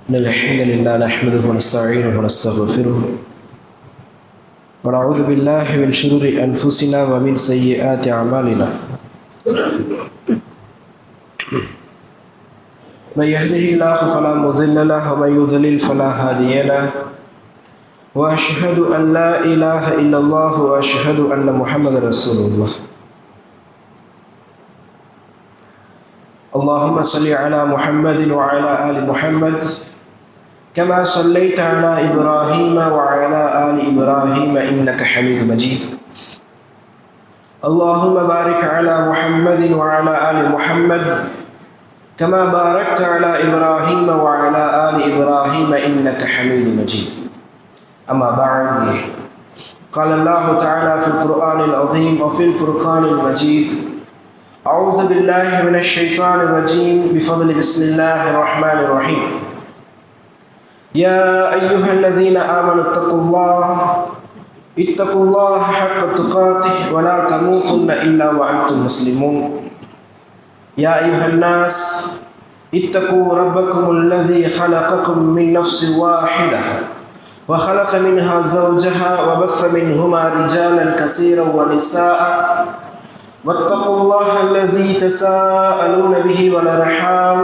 إن الحمد لله نحمده ونستعينه ونستغفره ونعوذ بالله من شرور أنفسنا ومن سيئات أعمالنا من يهده الله فلا مضل له ومن يضلل فلا هادي له وأشهد أن لا إله إلا الله وأشهد أن محمدا رسول الله. اللهم صل على محمد وعلى آل محمد كما صليت على إبراهيم وعلى آل إبراهيم إنك حميد مجيد. اللهم بارك على محمد وعلى آل محمد كما باركت على إبراهيم وعلى آل إبراهيم إنك حميد مجيد. أما بعد، قال الله تعالى في القرآن العظيم وفي الفرقان المجيد: أعوذ بالله من الشيطان الرجيم بفضل بسم الله الرحمن الرحيم. يا أيها الذين آمنوا اتقوا الله حق تقاته ولا تموتن إلا وأنتم مسلمون. يا أيها الناس اتقوا ربكم الذي خلقكم من نفس واحدة وخلق منها زوجها وبث منهما رجالا كثيرا ونساء واتقوا الله الذي تساءلون به والأرحام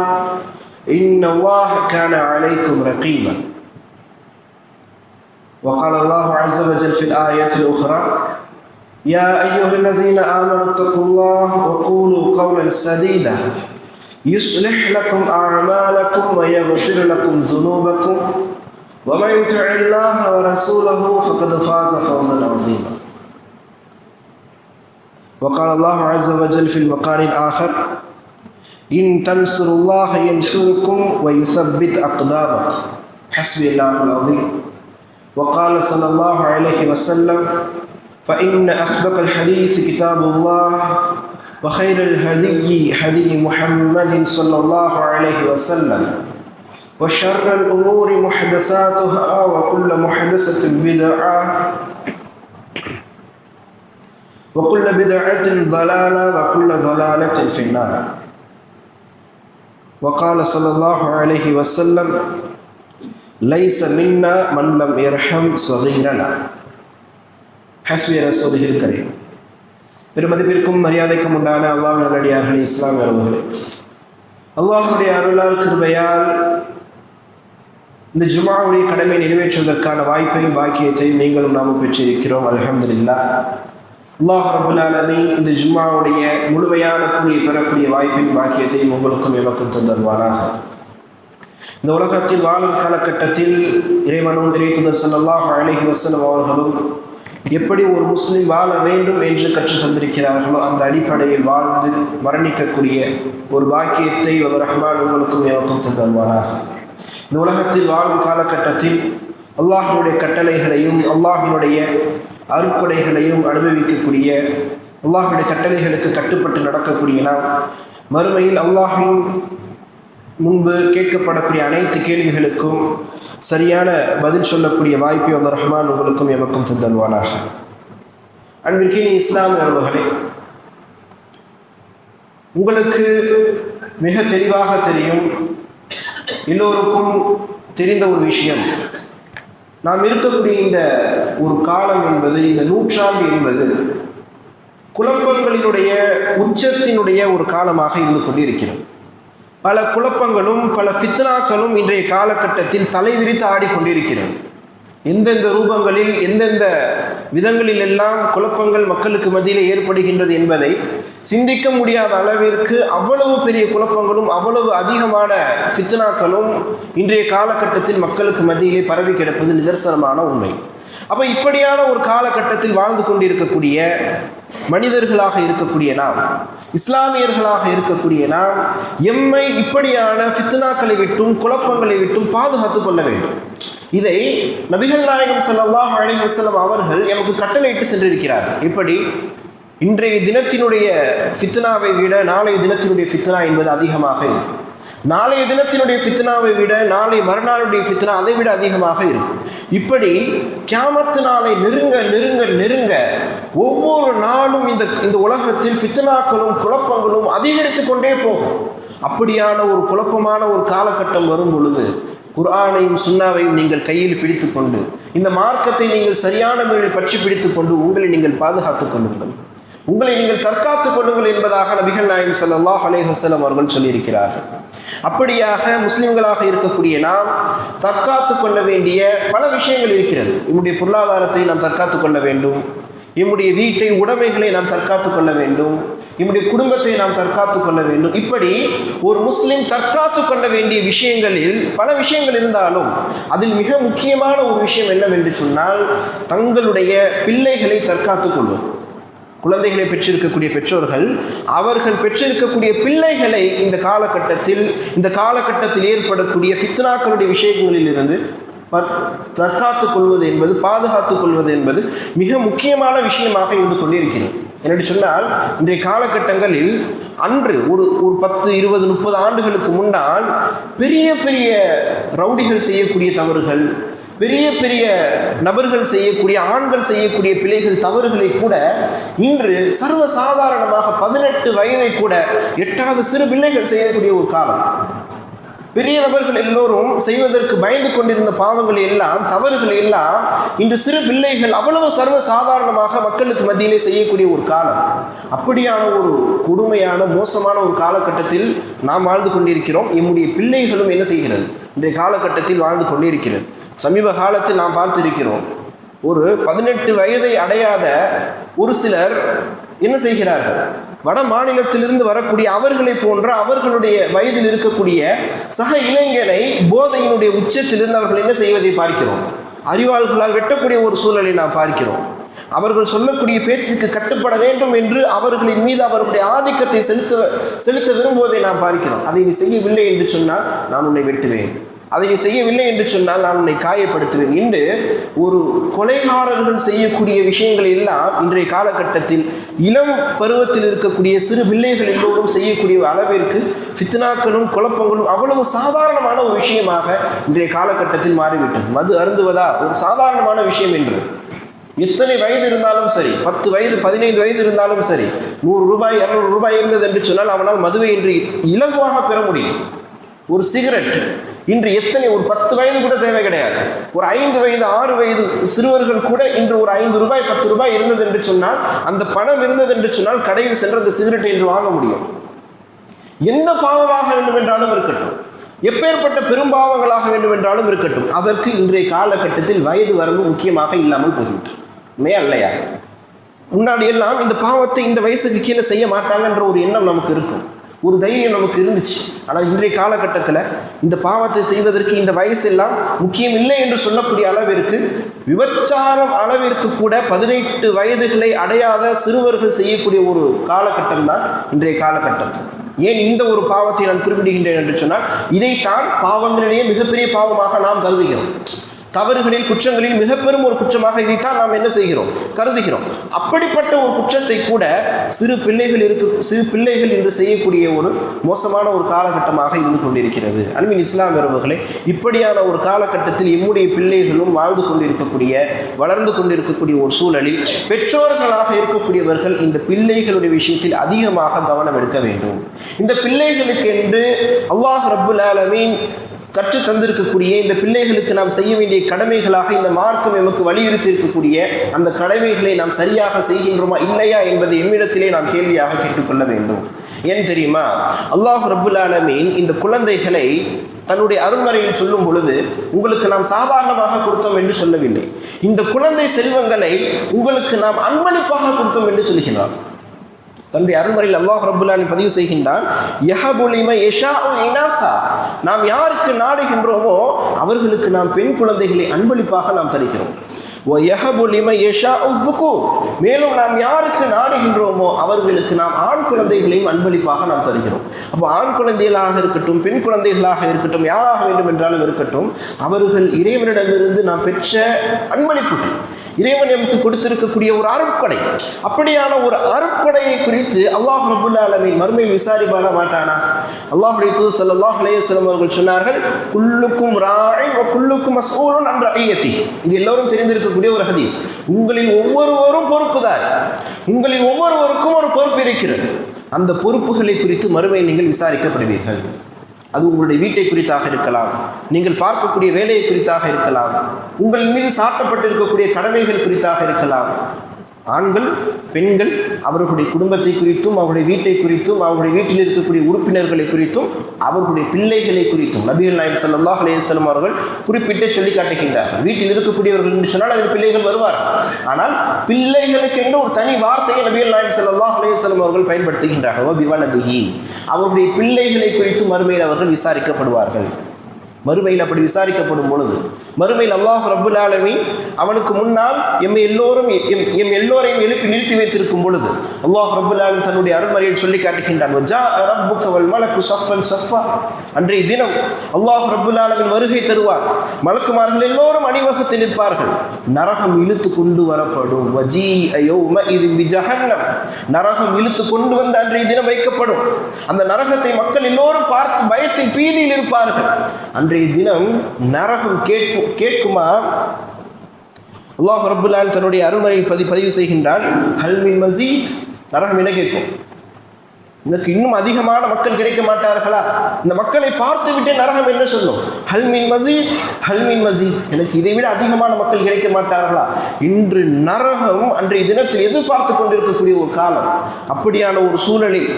إن الله كان عليكم رقيبا. وقال الله عز وجل في الآية الأخرى: يا أيها الذين آمنوا اتقوا الله وقولوا قولا سديدا يصلح لكم أعمالكم ويغفر لكم ذنوبكم ومن يطع الله ورسوله فقد فاز فوزا عظيما. وقال الله عز وجل في المقام الآخر: إن تنصروا الله ينصركم ويثبت أقدامكم حسبي الله العظيم. وقال صلى الله عليه وسلم: فإن أصدق الحديث كتاب الله وخير الهدي هدي محمد صلى الله عليه وسلم وشر الأمور محدثاتها وكل محدثة بدعة وكل بدعة ضلالة وكل ضلالة في النار. وقال صلى الله عليه وسلم: ليس منا من لم يرحم صغيرنا حسبي رسوله الكريم. பெருமதிப்பிற்கும் மரியாதைக்கும் உண்டான அல்லாஹ் நல்லடியார்களே, இஸ்லாம் உறவுகளே, அல்லாஹ்வுடைய அருளால் கிருபையால் இந்த ஜும்ஆவுடைய கடமை நிறைவேற்றுவதற்கான வாய்ப்பையும் பாக்கியத்தையும் நீங்களும் நாமும் பெற்றிருக்கிறோம். அல்ஹம்துலில்லாஹ். அல்லாஹ் ரப்பல் ஆலமீன் இந்த ஜும்ஆவுடைய முழுமையான கூலியை பெறக்கூடிய வாய்ப்பையும் பாக்கியத்தையும் உங்களுக்கும் எமக்கும் தந்தருவானாக. இந்த உலகத்தில் வாழும் காலகட்டத்தில் இறைவனும் இறைத்தூதர் ஸல்லல்லாஹு அலைஹி வஸல்லம் அவர்களும் எப்படி ஒரு முஸ்லிம் வாழ வேண்டும் என்று கற்றுத் தந்திருக்கிறார்களோ அந்த அடிப்படையில் வாழ்ந்து மரணிக்கக்கூடிய ஒரு பாக்கியத்தை ஒரு ரஹ்மான் உங்களுக்கும் எமக்கும் தந்தருவானாக. இந்த உலகத்தில் வாழும் காலகட்டத்தில் அல்லாஹ்வுடைய கட்டளைகளையும் அல்லாஹ்வினுடைய அருட்கொடைகளையும் அனுபவிக்கக்கூடிய, அல்லாஹ்வுடைய கட்டளைகளுக்கு கட்டுப்பட்டு நடக்கக்கூடிய நாம் மறுமையில் அல்லாஹ்வின் முன்பு கேட்கப்படக்கூடிய அனைத்து கேள்விகளுக்கும் சரியான பதில் சொல்லக்கூடிய வாய்ப்பை அந்த ரஹ்மான் உங்களுக்கும் எமக்கும் தந்தருவானாக. அன்பிற்கினி இஸ்லாம் உறவுகளே, உங்களுக்கு மிக தெளிவாக தெரியும், எல்லோருக்கும் தெரிந்த ஒரு விஷயம், நாம் இருக்கக்கூடிய இந்த ஒரு காலம் என்பது, இந்த நூற்றாண்டு என்பது குழப்பங்களினுடைய உச்சத்தினுடைய ஒரு காலமாக இருந்து கொண்டிருக்கிறது. பல குழப்பங்களும் பல ஃபித்னாக்களும் இன்றைய காலகட்டத்தில் தலைவிரித்து ஆடிக்கொண்டிருக்கிறது. எந்தெந்த ரூபங்களில் எந்தெந்த விதங்களில் எல்லாம் குழப்பங்கள் மக்களுக்கு மத்தியிலே ஏற்படுகின்றது என்பதை சிந்திக்க முடியாத அளவிற்கு அவ்வளவு பெரிய குழப்பங்களும் அவ்வளவு அதிகமான ஃபித்னாக்களும் இன்றைய காலகட்டத்தில் மக்களுக்கு மத்தியிலே பரவி கிடப்பது நிதர்சனமான உண்மை. அப்போ இப்படியான ஒரு காலகட்டத்தில் வாழ்ந்து கொண்டிருக்கக்கூடிய மனிதர்களாக இருக்கக்கூடிய நாம், இஸ்லாமியர்களாக இருக்கக்கூடிய நாம், எம்மை இப்படியான ஃபித்னாக்களை விட்டும் குழப்பங்களை விட்டும் பாதுகாத்துக் கொள்ள வேண்டும். இதை நபிகள் நாயகம் ஸல்லல்லாஹு அலைஹி வஸல்லம் அவர்கள் எமக்கு கட்டளையிட்டு சென்றிருக்கிறார்கள். இப்படி இன்றைய தினத்தினுடைய ஃபித்னாவை விட நாளைய தினத்தினுடைய ஃபித்னா என்பது அதிகமாக இருக்கும். நாளைய தினத்தினுடைய ஃபித்னாவை விட நாளை மறுநாளுடைய ஃபித்னா அதை விட அதிகமாக இருக்கும். இப்படி கியாமத்து நாளை நெருங்க நெருங்க நெருங்க ஒவ்வொரு நாளும் இந்த உலகத்தில் ஃபித்னாக்களும் குழப்பங்களும் அதிகரித்து கொண்டே போகும். அப்படியான ஒரு குழப்பமான ஒரு காலகட்டம் வரும் பொழுது குர்ஆனையும் சுன்னாவையும் நீங்கள் கையில் பிடித்துக்கொண்டு இந்த மார்க்கத்தை நீங்கள் சரியான முறையில் பற்றி பிடித்துக்கொண்டு உங்களை நீங்கள் பாதுகாத்துக் கொள்ளுங்கள், உங்களை நீங்கள் தற்காத்துக் கொள்ளுங்கள் என்பதாக நபிகள் நாயகம் ஸல்லல்லாஹு அலைஹி வஸல்லம் அவர்கள் சொல்லியிருக்கிறார்கள். அப்படியாக முஸ்லிம்களாக இருக்கக்கூடிய நாம் தற்காத்துக் கொள்ள வேண்டிய பல விஷயங்கள் இருக்கிறது. நம்முடைய பொருளாதாரத்தை நாம் தற்காத்துக் கொள்ள வேண்டும், நம்முடைய வீட்டை உடைமைகளை நாம் தற்காத்துக் கொள்ள வேண்டும், நம்முடைய குடும்பத்தை நாம் தற்காத்துக் கொள்ள வேண்டும். இப்படி ஒரு முஸ்லிம் தற்காத்துக் கொள்ள வேண்டிய விஷயங்களில் பல விஷயங்கள் இருந்தாலும் அதில் மிக முக்கியமான ஒரு விஷயம் என்னவென்று சொன்னால் தங்களுடைய பிள்ளைகளை தற்காத்துக் கொள்வது. குழந்தைகளை பெற்றிருக்கக்கூடிய பெற்றோர்கள் அவர்கள் பெற்றிருக்கக்கூடிய பிள்ளைகளை இந்த காலகட்டத்தில் ஏற்படக்கூடிய ஃபித்னாக்களுடைய விஷயங்களில் இருந்து தற்காத்துக் கொள்வது என்பது, பாதுகாத்துக் கொள்வது என்பது மிக முக்கியமான விஷயமாக இருந்து கொண்டிருக்கிறது. என்று சொன்னால் இன்றைய காலகட்டங்களில் அன்று ஒரு 10, 20, 30 ஆண்டுகளுக்கு முன்னால் பெரிய பெரிய ரவுடிகள் செய்யக்கூடிய தவறுகள், பெரிய பெரிய நபர்கள் செய்யக்கூடிய, ஆண்கள் செய்யக்கூடிய பிள்ளைகள் தவறுகளை கூட இன்று சர்வசாதாரணமாக 18 வயதை கூட எட்டாத சிறு பிள்ளைகள் செய்யக்கூடிய ஒரு காலம். பெரிய நபர்கள் எல்லோரும் செய்வதற்கு பயந்து கொண்டிருந்த பாவங்கள் எல்லாம், தவறுகள் எல்லாம் இன்று சிறு பிள்ளைகள் அவ்வளவு சர்வசாதாரணமாக மக்களுக்கு மத்தியிலே செய்யக்கூடிய ஒரு காலம். அப்படியான ஒரு கொடுமையான மோசமான ஒரு காலகட்டத்தில் நாம் வாழ்ந்து கொண்டிருக்கிறோம். நம்முடைய பிள்ளைகளும் என்ன செய்கிறது, இன்றைய காலகட்டத்தில் வாழ்ந்து கொண்டிருக்கிறது. சமீப காலத்தில் நாம் பார்த்திருக்கிறோம், ஒரு 18 வயதை அடையாத ஒரு சிலர் என்ன செய்கிறார்கள், வட மாநிலத்திலிருந்து வரக்கூடிய அவர்களை போன்ற அவர்களுடைய வயதில் இருக்கக்கூடிய சக இளைஞனை போதையினுடைய உச்சத்திலிருந்து அவர்கள் என்ன செய்வதை பார்க்கிறோம். அறிவாள்களால் வெட்டக்கூடிய ஒரு சூழலை நாம் பார்க்கிறோம். அவர்கள் சொல்லக்கூடிய பேச்சுக்கு கட்டுப்பட வேண்டும் என்று அவர்களின் மீது அவருடைய ஆதிக்கத்தை செலுத்த விரும்புவதை நாம் பார்க்கிறோம். அதை நீ செய்யவில்லை என்று சொன்னால் நான் உன்னை வெட்டுவேன், அதை நீ செய்யவில்லை என்று சொன்னால் நான் உன்னை காயப்படுத்துவேன் என்று ஒரு கொலைகாரர்கள் செய்யக்கூடிய விஷயங்கள் எல்லாம் இன்றைய காலகட்டத்தில் இளம் பருவத்தில் இருக்கக்கூடிய சிறு பிள்ளைகள் எல்லோரும் செய்யக்கூடிய அளவிற்கு ஃபித்னாக்களும் குழப்பங்களும் அவ்வளவு சாதாரணமான ஒரு விஷயமாக இன்றைய காலகட்டத்தில் மாறிவிட்டது. மது அருந்துவதா ஒரு சாதாரணமான விஷயம் என்று எத்தனை வயது இருந்தாலும் சரி, 10 வயது 15 வயது இருந்தாலும் சரி, 100 ரூபாய் 200 ரூபாய் இருந்தது என்று சொன்னால் அவனால் மதுவை இன்று இலகுவாக பெற முடியும். ஒரு சிகரெட் இன்று எத்தனை, ஒரு 10 வயது கூட தேவை கிடையாது. ஒரு 5 வயது 6 வயது சிறுவர்கள் கூட இன்று ஒரு 5 ரூபாய் 10 ரூபாய் இருந்தது என்று சொன்னால், அந்த பணம் இருந்தது என்று சொன்னால் கடையில் சென்று அந்த சிகரெட்டை இன்று வாங்க முடியும். எந்த பாவமாக வேண்டும் என்றாலும் இருக்கட்டும், எப்பேற்பட்ட பெரும்பாவங்களாக வேண்டும் என்றாலும் இருக்கட்டும், அதற்கு இன்றைய காலகட்டத்தில் வயது வரம்பு முக்கியமாக இல்லாமல் போய்விட்டு உண்மையா இல்லையா? முன்னாடி எல்லாம் இந்த பாவத்தை இந்த வயசுக்கு கீழே செய்ய மாட்டாங்கன்ற ஒரு எண்ணம் நமக்கு இருக்கும், ஒரு தைரியம் நமக்கு இருந்துச்சு. ஆனால் இன்றைய காலகட்டத்தில் இந்த பாவத்தை செய்வதற்கு இந்த வயசெல்லாம் முக்கியம் இல்லை என்று சொல்லக்கூடிய அளவிற்கு, விபச்சாரம் அளவிற்கு கூட 18 வயதுகளை அடையாத சிறுவர்கள் செய்யக்கூடிய ஒரு காலகட்டம் தான் இன்றைய காலகட்டம். ஏன் இந்த ஒரு பாவத்தை நான் குறிப்பிடுகின்றேன் என்று சொன்னால், இதைத்தான் பாவங்களிலேயே மிகப்பெரிய பாவமாக நாம் கருதுகிறோம். தவறுகளில், குற்றங்களில் மிக பெரும் ஒரு குற்றமாக இதைத்தான் நாம் என்ன செய்கிறோம், கருதுகிறோம். அப்படிப்பட்ட ஒரு குற்றத்தை கூட சிறு பிள்ளைகள் இன்று செய்யக்கூடிய ஒரு மோசமான ஒரு காலகட்டமாக இருந்து கொண்டிருக்கிறது. அன்பின் இஸ்லாம் உறவுகளே, இப்படியான ஒரு காலகட்டத்தில் எம்முடைய பிள்ளைகளும் வாழ்ந்து கொண்டிருக்கக்கூடிய, வளர்ந்து கொண்டிருக்கக்கூடிய ஒரு சூழலில் பெற்றோர்களாக இருக்கக்கூடியவர்கள் இந்த பிள்ளைகளுடைய விஷயத்தில் அதிகமாக கவனம் எடுக்க வேண்டும். இந்த பிள்ளைகளுக்கு என்று அல்லாஹ் ரப்புல் ஆலமீன் கற்று தந்திருக்கக்கூடிய இந்த பிள்ளைகளுக்கு நாம் செய்ய வேண்டிய கடமைகளாக இந்த மார்க்கம் எமக்கு வலியுறுத்தி இருக்கக்கூடிய அந்த கடமைகளை நாம் சரியாக செய்கின்றோமா இல்லையா என்பதை எம்மிடத்திலே நாம் கேள்வியாக கேட்டுக்கொள்ள வேண்டும். ஏன் தெரியுமா, அல்லாஹ் ரப்புல் ஆலமீன் இந்த குழந்தைகளை தன்னுடைய அருள்மறையில் சொல்லும் பொழுது உங்களுக்கு நாம் சாதாரணமாக கொடுத்தோம் என்று சொல்லவில்லை. இந்த குழந்தை செல்வங்களை உங்களுக்கு நாம் அன்பளிப்பாக கொடுத்தோம் என்று சொல்கிறார். தன்னுடைய அருள்மறையில் அல்லாஹ் ரப்புல் ஆலமீன் பதிவு செய்கின்றான், யஹபு லிமன் யஷாஉ இனாஸா, நாம் யாருக்கு நாடுகின்றோமோ அவர்களுக்கு நாம் பெண் குழந்தைகளை அன்பளிப்பாக நாம் தருகிறோம். வயஹபு லிமன் யஷாஉ ذுகூர், மேலும் நாம் யாருக்கு நாடுகின்றோமோ அவர்களுக்கு நாம் ஆண் குழந்தைகளையும் அன்பளிப்பாக நாம் தருகிறோம். அப்போ ஆண் குழந்தைகளாக இருக்கட்டும், பெண் குழந்தைகளாக இருக்கட்டும், யாராக வேண்டும் என்றாலும் இருக்கட்டும், அவர்கள் இறைவனிடமிருந்து நாம் பெற்ற அன்பளிப்புகள், இறைவன் நமக்கு கொடுத்திருக்கக்கூடிய ஒரு அருட்கொடை. அப்படியான ஒரு அருட்கொடையை குறித்து அல்லாஹ் ரப்புல் ஆலமீன் மறுமையில் விசாரிப்பான மாட்டானா? அல்லாஹ்வுடைய தூதர் ஸல்லல்லாஹு அலைஹி வஸல்லம் அவர்கள் சொன்னார்கள், குல்லுக்கும் ராஇன் வ குல்லுக்கும் மஸ்ஊலுன் அன் ரஇயத்திஹி. இது எல்லோரும் தெரிந்திருக்கக்கூடிய ஒரு ஹதீஸ். உங்களில் ஒவ்வொருவரும் பொறுப்புதார், உங்களில் ஒவ்வொருவருக்கும் ஒரு பொறுப்பு இருக்கிறது. அந்த பொறுப்புகளை குறித்து மறுமையில் நீங்கள் விசாரிக்கப்படுவீர்கள். அது உங்களுடைய வீட்டை குறித்தாக இருக்கலாம், நீங்கள் பார்க்கக்கூடிய வேலையை குறித்தாக இருக்கலாம், உங்கள் மீது சாட்டப்பட்டிருக்கக்கூடிய கடமைகள் குறித்தாக இருக்கலாம். ஆண்கள் பெண்கள் அவர்களுடைய குடும்பத்தை குறித்தும் அவருடைய வீட்டை குறித்தும் அவருடைய வீட்டில் இருக்கக்கூடிய உறுப்பினர்களை குறித்தும் அவர்களுடைய பிள்ளைகளை குறித்தும் நபிகள் நாயகம் ஸல்லல்லாஹு அலைஹி வஸல்லம் அவர்கள் குறிப்பிட்டு சொல்லி காட்டுகின்றார்கள். வீட்டில் இருக்கக்கூடியவர்கள் என்று சொன்னால் அதில் பிள்ளைகள் வருவார். ஆனால் பிள்ளைகளுக்கு என்று ஒரு தனி வார்த்தையை நபிகள் நாயகம் ஸல்லல்லாஹு அலைஹி வஸல்லம் அவர்கள் பயன்படுத்துகின்றார்கள். பிவலதிஹி, அவருடைய பிள்ளைகளை குறித்தும் மறுமையில் அவர்கள் விசாரிக்கப்படுவார்கள். மறுமையில் அப்படி விசாரிக்கப்படும் பொழுது மறுமையில் அல்லாஹ் ரப்புல் ஆலமீன் அவனுக்கு முன்னால் எம் எல்லோரையும் எழுப்பி நிறுத்தி வைத்திருக்கும் பொழுது அல்லாஹ் ரப்புல் ஆலமீன் தன்னுடைய அருள்மறையில் சொல்லி காட்டுகின்றான். ரப்புக வல் மலக்கு ஸஃபன் ஸஃபா, அன்றைய தினம் அல்லாஹ் ரப்புல் ஆலமீன் வருகை தருவார். மலக்குமார்கள் எல்லோரும் அணிவகுத்து நிற்பார்கள். நரகம் இழுத்து கொண்டு வரப்படும். வஜீஅ யௌமஇதின் பிஜஹன்னம், நரகம் இழுத்து கொண்டு வந்து அன்றைய தினம் வைக்கப்படும். அந்த நரகத்தை மக்கள் எல்லோரும் பார்த்து பயத்தில் பீதியில் இருப்பார்கள். அன்றைய தினம் நரகம் கேட்குமா? அல்லாஹ் ரப்புல் ஆலமீன் தன்னுடைய அருள்மறையில் பதிவு செய்கின்றான். ஹல் மின் மஸீத், நரகம் என்ன கேட்கும்? எனக்கு இன்னும் அதிகமான மக்கள் கிடைக்க மாட்டார்களா? இந்த மக்களை பார்த்து விட்டு நரகம் என்ன சொல்லும்? ஹல் மின் மஸீத், ஹல் மின் மஸீத், எனக்கு இதை விட அதிகமான மக்கள் கிடைக்க மாட்டார்களா? இன்று நரகம் அன்றைய தினத்தில் எதிர்பார்த்து கொண்டிருக்கக்கூடிய ஒரு காலம். அப்படியான ஒரு சூழலில்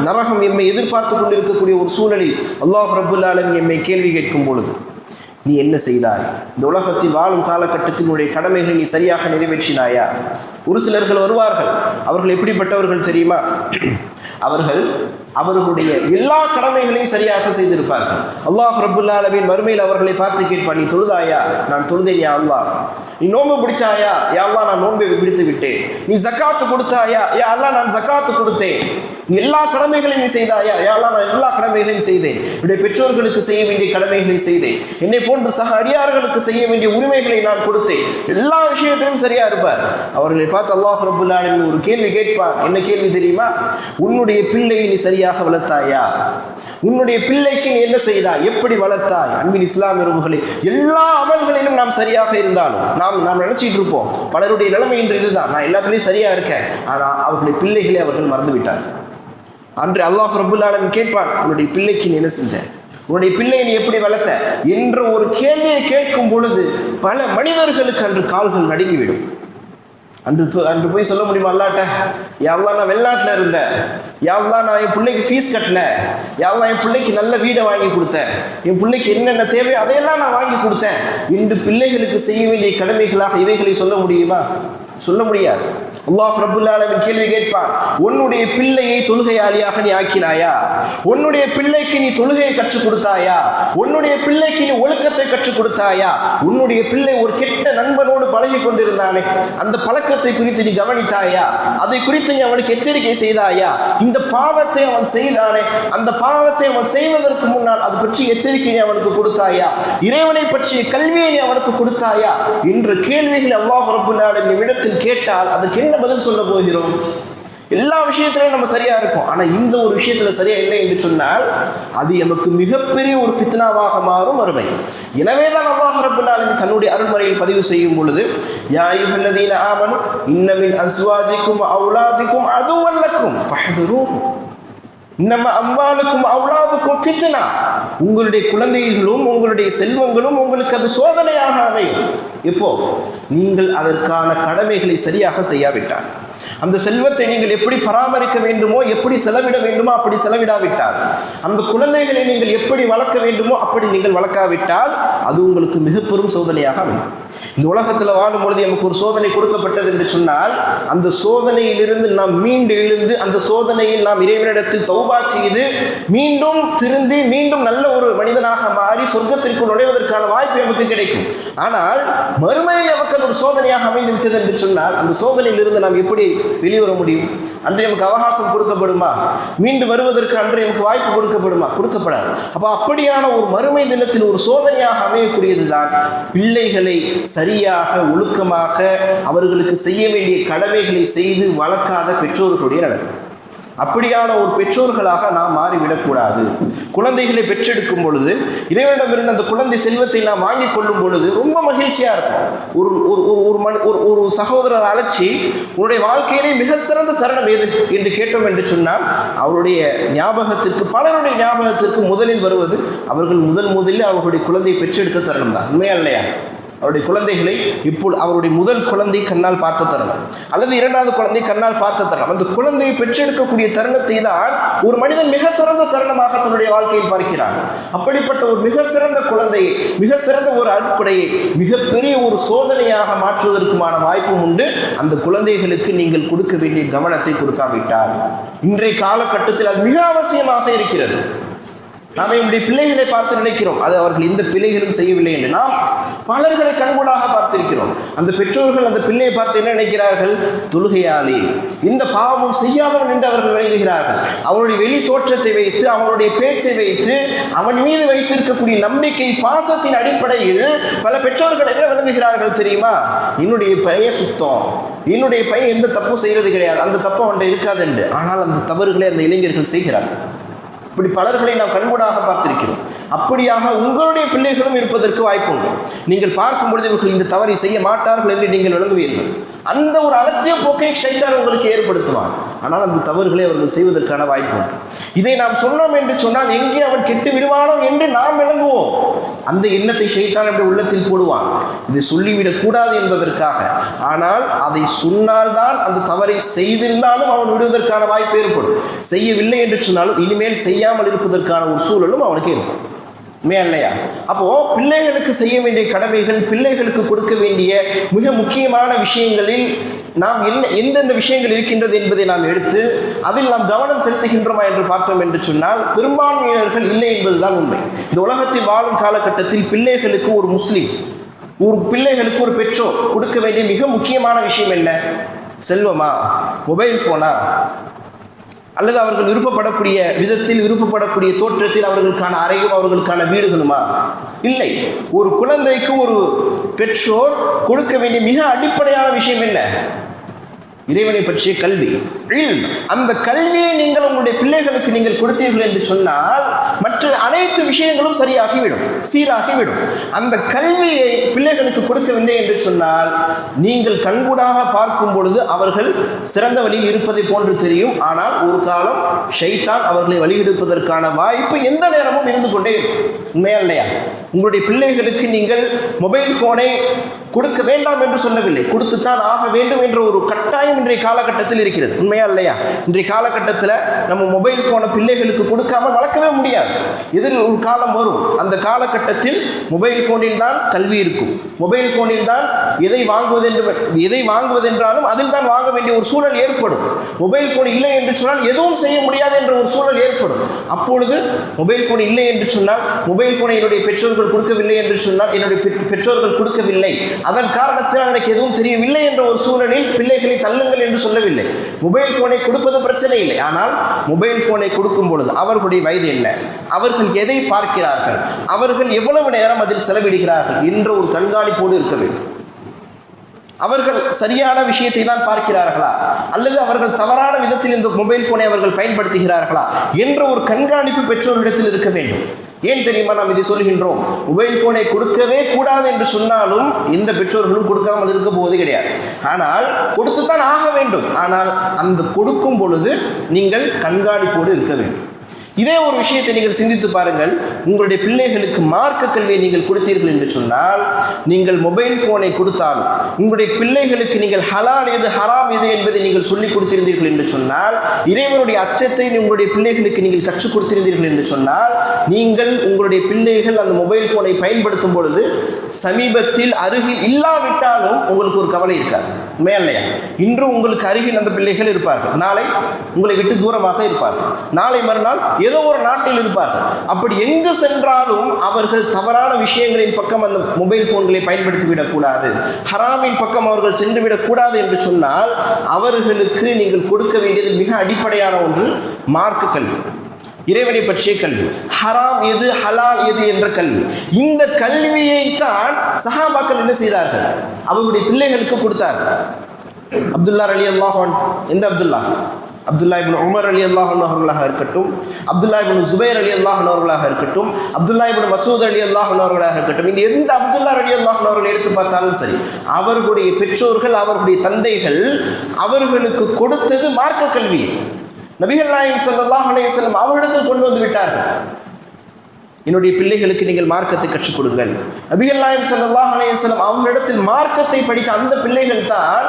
நரகம் எம்மை எதிர்பார்த்து கொண்டிருக்கக்கூடிய ஒரு சூழலில் அல்லாஹ் ரப்புல் ஆலமீன் எம்மை கேள்வி கேட்கும் பொழுது, நீ என்ன செய்தாய்? இந்த உலகத்தில் வாழும் காலகட்டத்தினுடைய கடமைகளை நீ சரியாக நிறைவேற்றினாயா? ஒரு சிலர்கள் வருவார்கள். அவர்கள் எப்படிப்பட்டவர்கள் தெரியுமா? அவர்களுடைய எல்லா கடமைகளையும் சரியாக செய்திருப்பார்கள். அல்லாஹ் ரப்புல் ஆலமீன் மறுமையில் அவர்களை பார்த்து கேட்பான், நீ தொழுதாயா? நான் தொழுதேன் யா அல்லாஹ். நீ நோன்பு பிடிச்சாயா? யா அல்லாஹ் நான் நோன்பை பிடித்து விட்டேன். நீ ஜக்காத்து கொடுத்தாயா? யா அல்லாஹ் நான் ஜக்காத்து கொடுத்தேன். நீ எல்லா கடமைகளையும் நீ செய்தாயா? யா அல்லாஹ் நான் எல்லா கடமைகளையும் செய்தேன். என்னுடைய பெற்றோர்களுக்கு செய்ய வேண்டிய கடமைகளை செய்தேன். என்னை போன்று சக அடியார்களுக்கு செய்ய வேண்டிய உரிமைகளை நான் கொடுத்தேன். எல்லா விஷயத்திலும் சரியா இருப்பார். அவர்களை பார்த்து அல்லாஹ் ரப்புல் ஆலமீன் ஒரு கேள்வி கேட்பார். என்ன கேள்வி தெரியுமா? உன்னுடைய பிள்ளையை நீ சரியாக வளர்த்தாயா? உன்னுடைய பிள்ளைக்கு நீ என்ன செய்தாய்? எப்படி வளர்த்தாய்? அன்பின் இஸ்லாமிய உறவுகளே, எல்லா அமல்களிலும் நாம் சரியாக இருந்தாலும் நாம் நினைச்சிட்டு இருப்போம், பலருடைய நிலைமை இன்று இதுதான், நான் எல்லாத்துலேயும் சரியா இருக்கேன். ஆனால் அவர்களுடைய பிள்ளைகளை அவர்கள் மறந்து விட்டார். அன்று அல்லாஹ் ரப்புல் ஆலமீன் கேட்பான், உன்னுடைய பிள்ளைக்கு நீ என்ன செஞ்ச? உன்னுடைய பிள்ளையை நீ எப்படி வளர்த்த என்ற ஒரு கேள்வியை கேட்கும் பொழுது பல மனிதர்களுக்கு அன்று கால்கள் நடுங்கிவிடும். அன்று போய் சொல்ல முடியுமா அல்லாட்ட, யா அல்லாஹ் நான் வெளிநாட்டில் இருந்தேன், யா அல்லாஹ் நான் என் பிள்ளைக்கு ஃபீஸ் கட்டல, யா அல்லாஹ் என் பிள்ளைக்கு நல்ல வீடை வாங்கி கொடுத்தேன், என் பிள்ளைக்கு என்னென்ன தேவையோ அதையெல்லாம் நான் வாங்கி கொடுத்தேன். இன்று பிள்ளைகளுக்கு செய்ய வேண்டிய கடமைகளாக இவைகளை சொல்ல முடியுமா? சொல்ல முடியாது. அல்லாஹ் ரப்புல் ஆலமீன் கேள்வி கேட்பான், உன்னுடைய பிள்ளையை தொழுகையாளியாக நீ ஆக்கினாயா? உன்னுடைய பிள்ளைக்கு நீ தொழுகையை கற்றுக் கொடுத்தாயா? உன்னுடைய பிள்ளைக்கு நீ ஒழுக்கத்தை கற்றுக் கொடுத்தாயா? உன்னுடைய பிள்ளை ஒரு கெட்ட நண்பனோடு பழகி கொண்டிருந்தானே, அந்த பழக்கத்தை குறித்து நீ கவனித்தாயா? அதை குறித்து நீ அவனுக்கு எச்சரிக்கை செய்தாயா? இந்த பாவத்தை அவன் செய்தானே, அந்த பாவத்தை அவன் செய்வதற்கு முன்னால் அது பற்றி எச்சரிக்கை நீ அவனுக்கு கொடுத்தாயா? இறைவனை பற்றிய கல்வியை நீ அவனுக்கு கொடுத்தாயா? என்ற கேள்விகள் அல்லாஹ் ரப்புல் ஆலமீன் இடத்தில் கேட்டால் அதற்கு என்ன பதில் சொல்ல போகிறோம்? எல்லா விஷயத்திலையும் நம்ம சரியா இருக்கும், ஆனா இந்த ஒரு விஷயத்துல சரியா இல்லை என்று சொன்னால் அது நமக்கு மிகப்பெரிய ஒரு ஃபித்னாவாக மாறும் மறுமை. எனவேதான் அல்லாஹ் ரப்புல் ஆலமீன் தன்னுடைய அருள்மறையில் பதிவு செய்யும் பொழுது, யா அய்யுஹல்லதீன ஆமனு இன்ன மின் அஸ்வாஜிக்கும் வ அவுலாதிக்கும் அதுவன் லக்கும் ஃபஹ்தரூஹு இன்னம அம்வாலுக்கும் அவுலாதுக்கும் ஃபித்னா, உங்களுடைய குழந்தைகளும் உங்களுடைய செல்வங்களும் உங்களுக்கு அது சோதனையாக அமையும். எப்போ? நீங்கள் அதற்கான கடமைகளை சரியாக செய்யாவிட்டால், அந்த செல்வத்தை நீங்கள் எப்படி பராமரிக்க வேண்டுமோ, எப்படி செலவிட வேண்டுமோ அப்படி செலவிடாவிட்டால், அந்த குழந்தைகளை நீங்கள் எப்படி வளர்க்க வேண்டுமோ அப்படி நீங்கள் வளர்க்காவிட்டால் அது உங்களுக்கு மிக பெரும் சோதனையாக அமையும். இந்த உலகத்தில் வாழும் பொழுது நமக்கு ஒரு சோதனை கொடுக்கப்பட்டது என்று சொன்னால், அந்த சோதனையிலிருந்து நாம் மீண்டு எழுந்து அந்த சோதனையில் நாம் இறைவனிடத்தில் தௌபா செய்து மீண்டும் திருந்தி மீண்டும் நல்ல ஒரு மனிதனாக மாறி சொர்க்கத்திற்கு நுழைவதற்கான வாய்ப்பு நமக்கு கிடைக்கும். ஆனால் மறுமையில் நமக்கு அது ஒரு சோதனையாக அமைந்து விட்டது என்று சொன்னால் அந்த சோதனையிலிருந்து நாம் எப்படி வெளிவர முடியும்? அன்று நமக்கு அவகாசம் கொடுக்கப்படுமா? மீண்டு வருவதற்கு அன்று நமக்கு வாய்ப்பு கொடுக்கப்படுமா? கொடுக்கப்படாது. அப்போ அப்படியான ஒரு மறுமை தினத்தில் ஒரு சோதனையாக அமையக்கூடியதுதான் பிள்ளைகளை சரியாக ஒழுக்கமாக அவர்களுக்கு செய்ய வேண்டிய கடமைகளை செய்து வளர்க்காத பெற்றோர்களுடைய நடக்கும். அப்படியான ஒரு பெற்றோர்களாக நாம் மாறிவிடக்கூடாது. குழந்தைகளை பெற்றெடுக்கும் பொழுது இறைவனிடமிருந்து அந்த குழந்தை செல்வத்தை நாம் வாங்கி கொள்ளும் பொழுது ரொம்ப மகிழ்ச்சியாக இருக்கும். ஒரு சகோதரர் அழைச்சி உன்னுடைய வாழ்க்கையிலே மிக சிறந்த தருணம் எது என்று கேட்டோம் என்று சொன்னால் அவருடைய ஞாபகத்திற்கு, பலருடைய ஞாபகத்திற்கு முதலில் வருவது அவர்கள் முதலில் அவர்களுடைய குழந்தையை பெற்றெடுத்த தருணம் தான். உண்மையா இல்லையா? அவருடைய குழந்தைகளை இப்போது அவருடைய முதல் குழந்தை கண்ணால் பார்த்த தருணம் அல்லது இரண்டாவது குழந்தை கண்ணால் பார்த்த தருணம், அந்த குழந்தையை பெற்றெடுக்கக்கூடிய தருணத்தை தான் ஒரு மனிதன் மிக சிறந்த தருணமாக தன்னுடைய வாழ்க்கையில் பார்க்கிறான். அப்படிப்பட்ட ஒரு மிக சிறந்த குழந்தையை, மிக சிறந்த ஒரு அடிப்படையை மிகப்பெரிய ஒரு சோதனையாக மாற்றுவதற்குமான வாய்ப்பும் உண்டு. அந்த குழந்தைகளுக்கு நீங்கள் கொடுக்க வேண்டிய கவனத்தை கொடுக்காவிட்டால் இன்றைய காலகட்டத்தில் அது மிக அவசியமாக இருக்கிறது. நாம் என்னுடைய பிள்ளைகளை பார்த்து நினைக்கிறோம் அது அவர்கள் இந்த பிள்ளைகளும் செய்யவில்லை என்று. நாம் பலர்களை கண்கூடாக பார்த்திருக்கிறோம். அந்த பெற்றோர்கள் அந்த பிள்ளையை பார்த்து என்ன நினைக்கிறார்கள்? தொழுகையாளி, இந்த பாவமும் செய்யாதவன் என்று அவர்கள் விளங்குகிறார்கள். அவனுடைய வெளி தோற்றத்தை வைத்து, அவனுடைய பேச்சை வைத்து, அவன் மீது வைத்திருக்கக்கூடிய நம்பிக்கை, பாசத்தின் அடிப்படையில் பல பெற்றோர்கள் என்ன விளங்குகிறார்கள் தெரியுமா? என்னுடைய பையன் சுத்தம், என்னுடைய பையன் எந்த தப்பும் செய்கிறது கிடையாது, அந்த தப்பு அவன்கிட்ட இருக்காது என்று. ஆனால் அந்த தவறுகளை அந்த இளைஞர்கள் செய்கிறார்கள். இப்படி பலர்களை நாம் கண்கூடாக பார்த்திருக்கிறோம். அப்படியாக உங்களுடைய பிள்ளைகளும் இருப்பதற்கு வாய்ப்பு உண்டு. நீங்கள் பார்க்கும் பொழுது இவர்கள் இந்த தவறை செய்ய மாட்டார்கள் என்று நீங்கள் விளங்குவீர்கள். அந்த ஒரு அலட்சிய போக்கை ஷைத்தான் உங்களுக்கு ஏற்படுத்துவான். ஆனால் அந்த தவறுகளை அவர்கள் செய்வதற்கான வாய்ப்பு உண்டு. இதை நாம் சொன்னோம் என்று சொன்னால் எங்கே அவன் கெட்டு விடுவானோ என்று நாம் விளங்குவோம். அந்த எண்ணத்தை ஷைத்தான் அப்படி உள்ளத்தில் போடுவான், இதை சொல்லிவிடக் கூடாது என்பதற்காக. ஆனால் அதை சொன்னால்தான் அந்த தவறை செய்திருந்தாலும் அவன் விடுவதற்கான வாய்ப்பு ஏற்படும். செய்யவில்லை என்று சொன்னாலும் இனிமேல் செய்யாமல் இருப்பதற்கான ஒரு சூழலும் அவனுக்கு ஏற்படும். இல்லையா? அப்போ பிள்ளைகளுக்கு செய்ய வேண்டிய கடமைகள், பிள்ளைகளுக்கு கொடுக்க வேண்டிய மிக முக்கியமான விஷயங்களில் நாம் எந்தெந்த விஷயங்கள் இருக்கின்றது என்பதை நாம் எடுத்து அதில் நாம் கவனம் செலுத்துகின்றோமா என்று பார்த்தோம் என்று சொன்னால் பெரும்பான்மையினர்கள் இல்லை என்பதுதான் உண்மை. இந்த உலகத்தில் வாழும் காலகட்டத்தில் பிள்ளைகளுக்கு ஒரு முஸ்லீம், ஒரு பிள்ளைகளுக்கு ஒரு பெற்றோர் கொடுக்க வேண்டிய மிக முக்கியமான விஷயம் என்ன? செல்வமா? மொபைல் ஃபோனா? அல்லது அவர்கள் விருப்பப்படக்கூடிய விதத்தில், விருப்பப்படக்கூடிய தோற்றத்தில் அவர்களுக்கான அறையும் அவர்களுக்கான வீடுகளுமா? இல்லை. ஒரு குழந்தைக்கு ஒரு பெற்றோர் கொடுக்க வேண்டிய மிக அடிப்படையான விஷயம் என்ன? இறைவனை பற்றிய கல்வி. அந்த கல்வியை நீங்கள் உங்களுடைய பிள்ளைகளுக்கு நீங்கள் கொடுத்தீர்கள் என்று சொன்னால் மற்ற அனைத்து விஷயங்களும் சரியாகிவிடும், சீராகிவிடும். அந்த கல்வியை பிள்ளைகளுக்கு கொடுக்கவில்லை என்று சொன்னால் நீங்கள் கண்கூடாக பார்க்கும் பொழுது அவர்கள் சிறந்த வழியில் இருப்பதை போன்று தெரியும். ஆனால் ஒரு காலம் ஷைத்தான் அவர்களை வழியெடுப்பதற்கான வாய்ப்பு எந்த நேரமும் இருந்து கொண்டே இருக்கும். உண்மையா இல்லையா? உங்களுடைய பிள்ளைகளுக்கு நீங்கள் மொபைல் போனை கொடுக்க வேண்டாம் என்று சொல்லவில்லை, கொடுத்துத்தான் ஆக வேண்டும் என்ற ஒரு கட்டாயம் இன்றைய காலகட்டத்தில் இருக்கிறது. உண்மையா இல்லையா? இன்றைய காலகட்டத்தில் நம்ம மொபைல் போனை பிள்ளைகளுக்கு கொடுக்காமல் வளர்க்கவே முடியாது. இதில் ஒரு காலம் வரும், அந்த காலகட்டத்தில் மொபைல் போனில் தான் கல்வி இருக்கும், மொபைல் போனில் தான் எதை வாங்குவதென்றாலும் அதில் தான் வாங்க வேண்டிய ஒரு சூழல் ஏற்படும். மொபைல் போன் இல்லை என்று சொன்னால் எதுவும் செய்ய முடியாது என்ற ஒரு சூழல் ஏற்படும். அப்பொழுது மொபைல் போன் இல்லை என்று சொன்னால், மொபைல் போனை என்னுடைய பெற்றோர்கள் கொடுக்கவில்லை என்று சொன்னால், என்னுடைய பெற்றோர்கள் கொடுக்கவில்லை, அதன் காரணத்தில் எனக்கு எதுவும் தெரியவில்லை என்ற ஒரு சூழலில் பிள்ளைகளை தள்ளுங்கள் என்று சொல்லவில்லை. மொபைல் போனை கொடுப்பது பிரச்சனை இல்லை. ஆனால் மொபைல் போனை கொடுக்கும் பொழுது அவர்களுடைய வயது என்ன, அவர்கள் எதை பார்க்கிறார்கள், அவர்கள் எவ்வளவு நேரம் அதில் செலவிடுகிறார்கள் என்ற ஒரு கண்காணிப்போடு இருக்க வேண்டும். அவர்கள் சரியான விஷயத்தை தான் பார்க்கிறார்களா அல்லது அவர்கள் தவறான விதத்தில் இந்த மொபைல் போனை அவர்கள் பயன்படுத்துகிறார்களா என்ற ஒரு கண்காணிப்பு பெற்றோரிடத்தில் இருக்க வேண்டும். ஏன் தெரியுமா நாம் இதை சொல்கின்றோம்? மொபைல் போனை கொடுக்கவே கூடாது என்று சொன்னாலும் எந்த பெற்றோர்களும் கொடுக்காமல் இருக்க போவது கிடையாது. ஆனால் கொடுத்துத்தான் ஆக வேண்டும். ஆனால் அந்த கொடுக்கும் பொழுது நீங்கள் கண்காணிப்போடு இருக்க வேண்டும். இதே ஒரு விஷயத்தை நீங்கள் சிந்தித்து பாருங்கள். உங்களுடைய பிள்ளைகளுக்கு மார்க்க கல்வியை நீங்கள் கொடுத்தீர்கள் என்று சொன்னால், நீங்கள் மொபைல் போனை கொடுத்தாலும் உங்களுடைய பிள்ளைகளுக்கு நீங்கள் ஹலால் எது ஹராம் எது என்பதை நீங்கள் சொல்லிக் கொடுத்திருந்தீர்கள் என்று சொன்னால், இறைவனுடைய அச்சத்தை உங்களுடைய பிள்ளைகளுக்கு நீங்கள் கற்றுக் கொடுத்திருந்தீர்கள் என்று சொன்னால், நீங்கள் உங்களுடைய பிள்ளைகள் அந்த மொபைல் போனை பயன்படுத்தும் பொழுது சமீபத்தில் அருகில் இல்லாவிட்டாலும் உங்களுக்கு ஒரு கவலை இருக்காது. உண்மையா இல்லையா? இன்று உங்களுக்கு அருகில் அந்த பிள்ளைகள் இருப்பார்கள், நாளை உங்களை விட்டு தூரமாக இருப்பார்கள், நாளை மறுநாள் ஏதோ ஒரு நாட்டில் இருப்பார்கள். அப்படி எங்கு சென்றாலும் அவர்கள் தவறான விஷயங்களின் பக்கம் அந்த மொபைல் போன்களை பயன்படுத்தி விடக்கூடாது, ஹராமின் பக்கம் அவர்கள் சென்று விடக்கூடாது என்று சொன்னால் அவர்களுக்கு நீங்கள் கொடுக்க வேண்டியது மிக அடிப்படையான ஒன்று மார்க்க கல்வி, இறைவனை பற்றிய கல்வி. ஹராம் எது ஹலால் எது என்ற கல்வி. இந்த கல்வியைத்தான் சஹாபாக்கள் என்ன செய்தார்கள்? அவர்களுடைய பிள்ளைகளுக்கு கொடுத்தார்கள். அப்துல்லா ரலியல்லாஹு அன்ஹு, எந்த அப்துல்லா? அப்துல்லா இப்னு உமர் ரலியல்லாஹு அன்ஹு அவர்களாக இருக்கட்டும், அப்துல்லா இப்னு ஜுபைர் ரலியல்லாஹு அன்ஹு அவர்களாக இருக்கட்டும், அப்துல்லா இப்னு மசூத் ரலியல்லாஹு அன்ஹு அவர்களாக இருக்கட்டும், இந்த எந்த அப்துல்லா ரலியல்லாஹு அன்ஹு அவர்களை எடுத்து பார்த்தாலும் சரி, அவர்களுடைய பெற்றோர்கள், அவர்களுடைய தந்தைகள் அவர்களுக்கு கொடுத்தது மார்க்க கல்வி. நபிகள் நாயகம் ஸல்லல்லாஹு அலைஹி வஸல்லம் அவர்களிடத்தில் கொண்டு வந்து விட்டார்கள். என்னுடைய பிள்ளைகளுக்கு நீங்கள் மார்க்கத்தை கற்றுக் கொடுங்கள். நபிகள் நாயகம் ஸல்லல்லாஹு அலைஹி வஸல்லம் அவர்களிடத்தில் மார்க்கத்தை படித்த அந்த பிள்ளைகள் தான்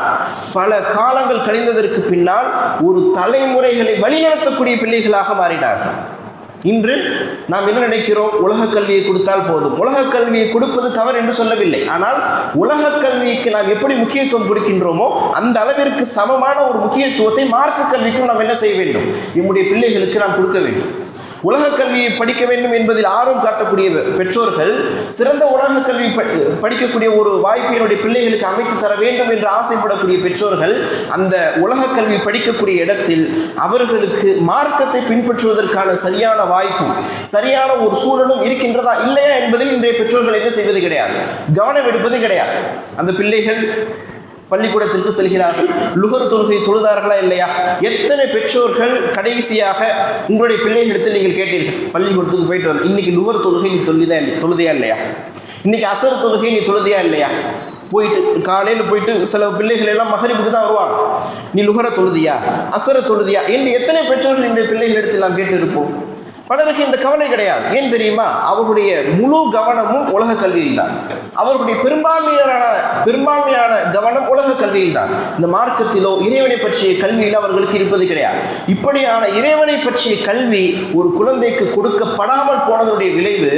பல காலங்கள் கழிந்ததற்கு பின்னால் ஒரு தலைமுறைகளை வழிநடத்தக்கூடிய பிள்ளைகளாக மாறினார்கள். இன்று நாம் என்ன நினைக்கிறோம்? உலக கல்வியை கொடுத்தால் போதும். உலக கல்வியை கொடுப்பது தவறு என்று சொல்லவில்லை. ஆனால் உலக கல்விக்கு நாம் எப்படி முக்கியத்துவம் கொடுக்கின்றோமோ அந்த அளவிற்கு சமமான ஒரு முக்கியத்துவத்தை மார்க்க கல்விக்கும் நாம் என்ன செய்ய வேண்டும்? நம்முடைய பிள்ளைகளுக்கு நாம் கொடுக்க வேண்டும். உலக கல்வியை படிக்க வேண்டும் என்பதில் ஆர்வம் காட்டக்கூடிய பெற்றோர்கள் சிறந்த உலக கல்வி படிக்கக்கூடிய ஒரு வாய்ப்பை என்னுடைய பிள்ளைகளுக்கு அமைத்து தர வேண்டும் என்று ஆசைப்படக்கூடிய பெற்றோர்கள் அந்த உலக கல்வி படிக்கக்கூடிய இடத்தில் அவர்களுக்கு மார்க்கத்தை பின்பற்றுவதற்கான சரியான வாய்ப்பும் சரியான ஒரு சூழலும் இருக்கின்றதா இல்லையா என்பதில் இன்றைய பெற்றோர்கள் என்ன செய்வது கிடையாது, கவனம் எடுப்பது கிடையாது. அந்த பிள்ளைகள் பள்ளிக்கூடத்திற்கு செல்கிறார்கள், லுகர் தொழுகை தொழுதார்களா இல்லையா? எத்தனை பெற்றோர்கள் கடைசியாக உங்களுடைய பிள்ளைகளிடத்தில் நீங்கள் கேட்டீர்கள், பள்ளிக்கூடத்துக்கு போயிட்டு வந்து இன்னைக்கு லுகர் தொழுகை நீ தொழுதையா இல்லையா, இன்னைக்கு அசர் தொழுகை நீ தொழுதையா இல்லையா? போயிட்டு காலையில் போயிட்டு சில பிள்ளைகள் எல்லாம் மகரிபுக்கு தான் வருவாங்க, நீ லுகரை தொழுதியா அசரை தொழுதியா என்று எத்தனை பெற்றோர்கள் என்னுடைய பிள்ளைகளிடத்தில் நாம் கேட்டு இருப்போம். பலருக்கு இந்த கவலை கிடையாது. ஏன் தெரியுமா? அவர்களுடைய முழு கவனமும் உலக கல்வியில் தான். அவர்களுடைய பெரும்பான்மையான கவனம் உலக கல்வியில் தான். இந்த மார்க்கத்திலோ இறைவனை பற்றிய கல்வியில் அவர்களுக்கு இருப்பது கிடையாது. இப்படியான இறைவனை பற்றிய கல்வி ஒரு குழந்தைக்கு கொடுக்கப்படாமல் போனதனுடைய விளைவு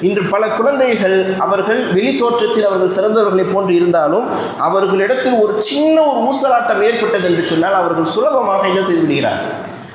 இன்று பல குழந்தைகள் அவர்கள் வெளி தோற்றத்தில் அவர்கள் சிறந்தவர்களை போன்று இருந்தாலும் அவர்களிடத்தில் ஒரு சின்ன ஒரு ஊசலாட்டம் ஏற்பட்டது என்று சொன்னால் அவர்கள் சுலபமாக என்ன செய்து விடுகிறார்கள்?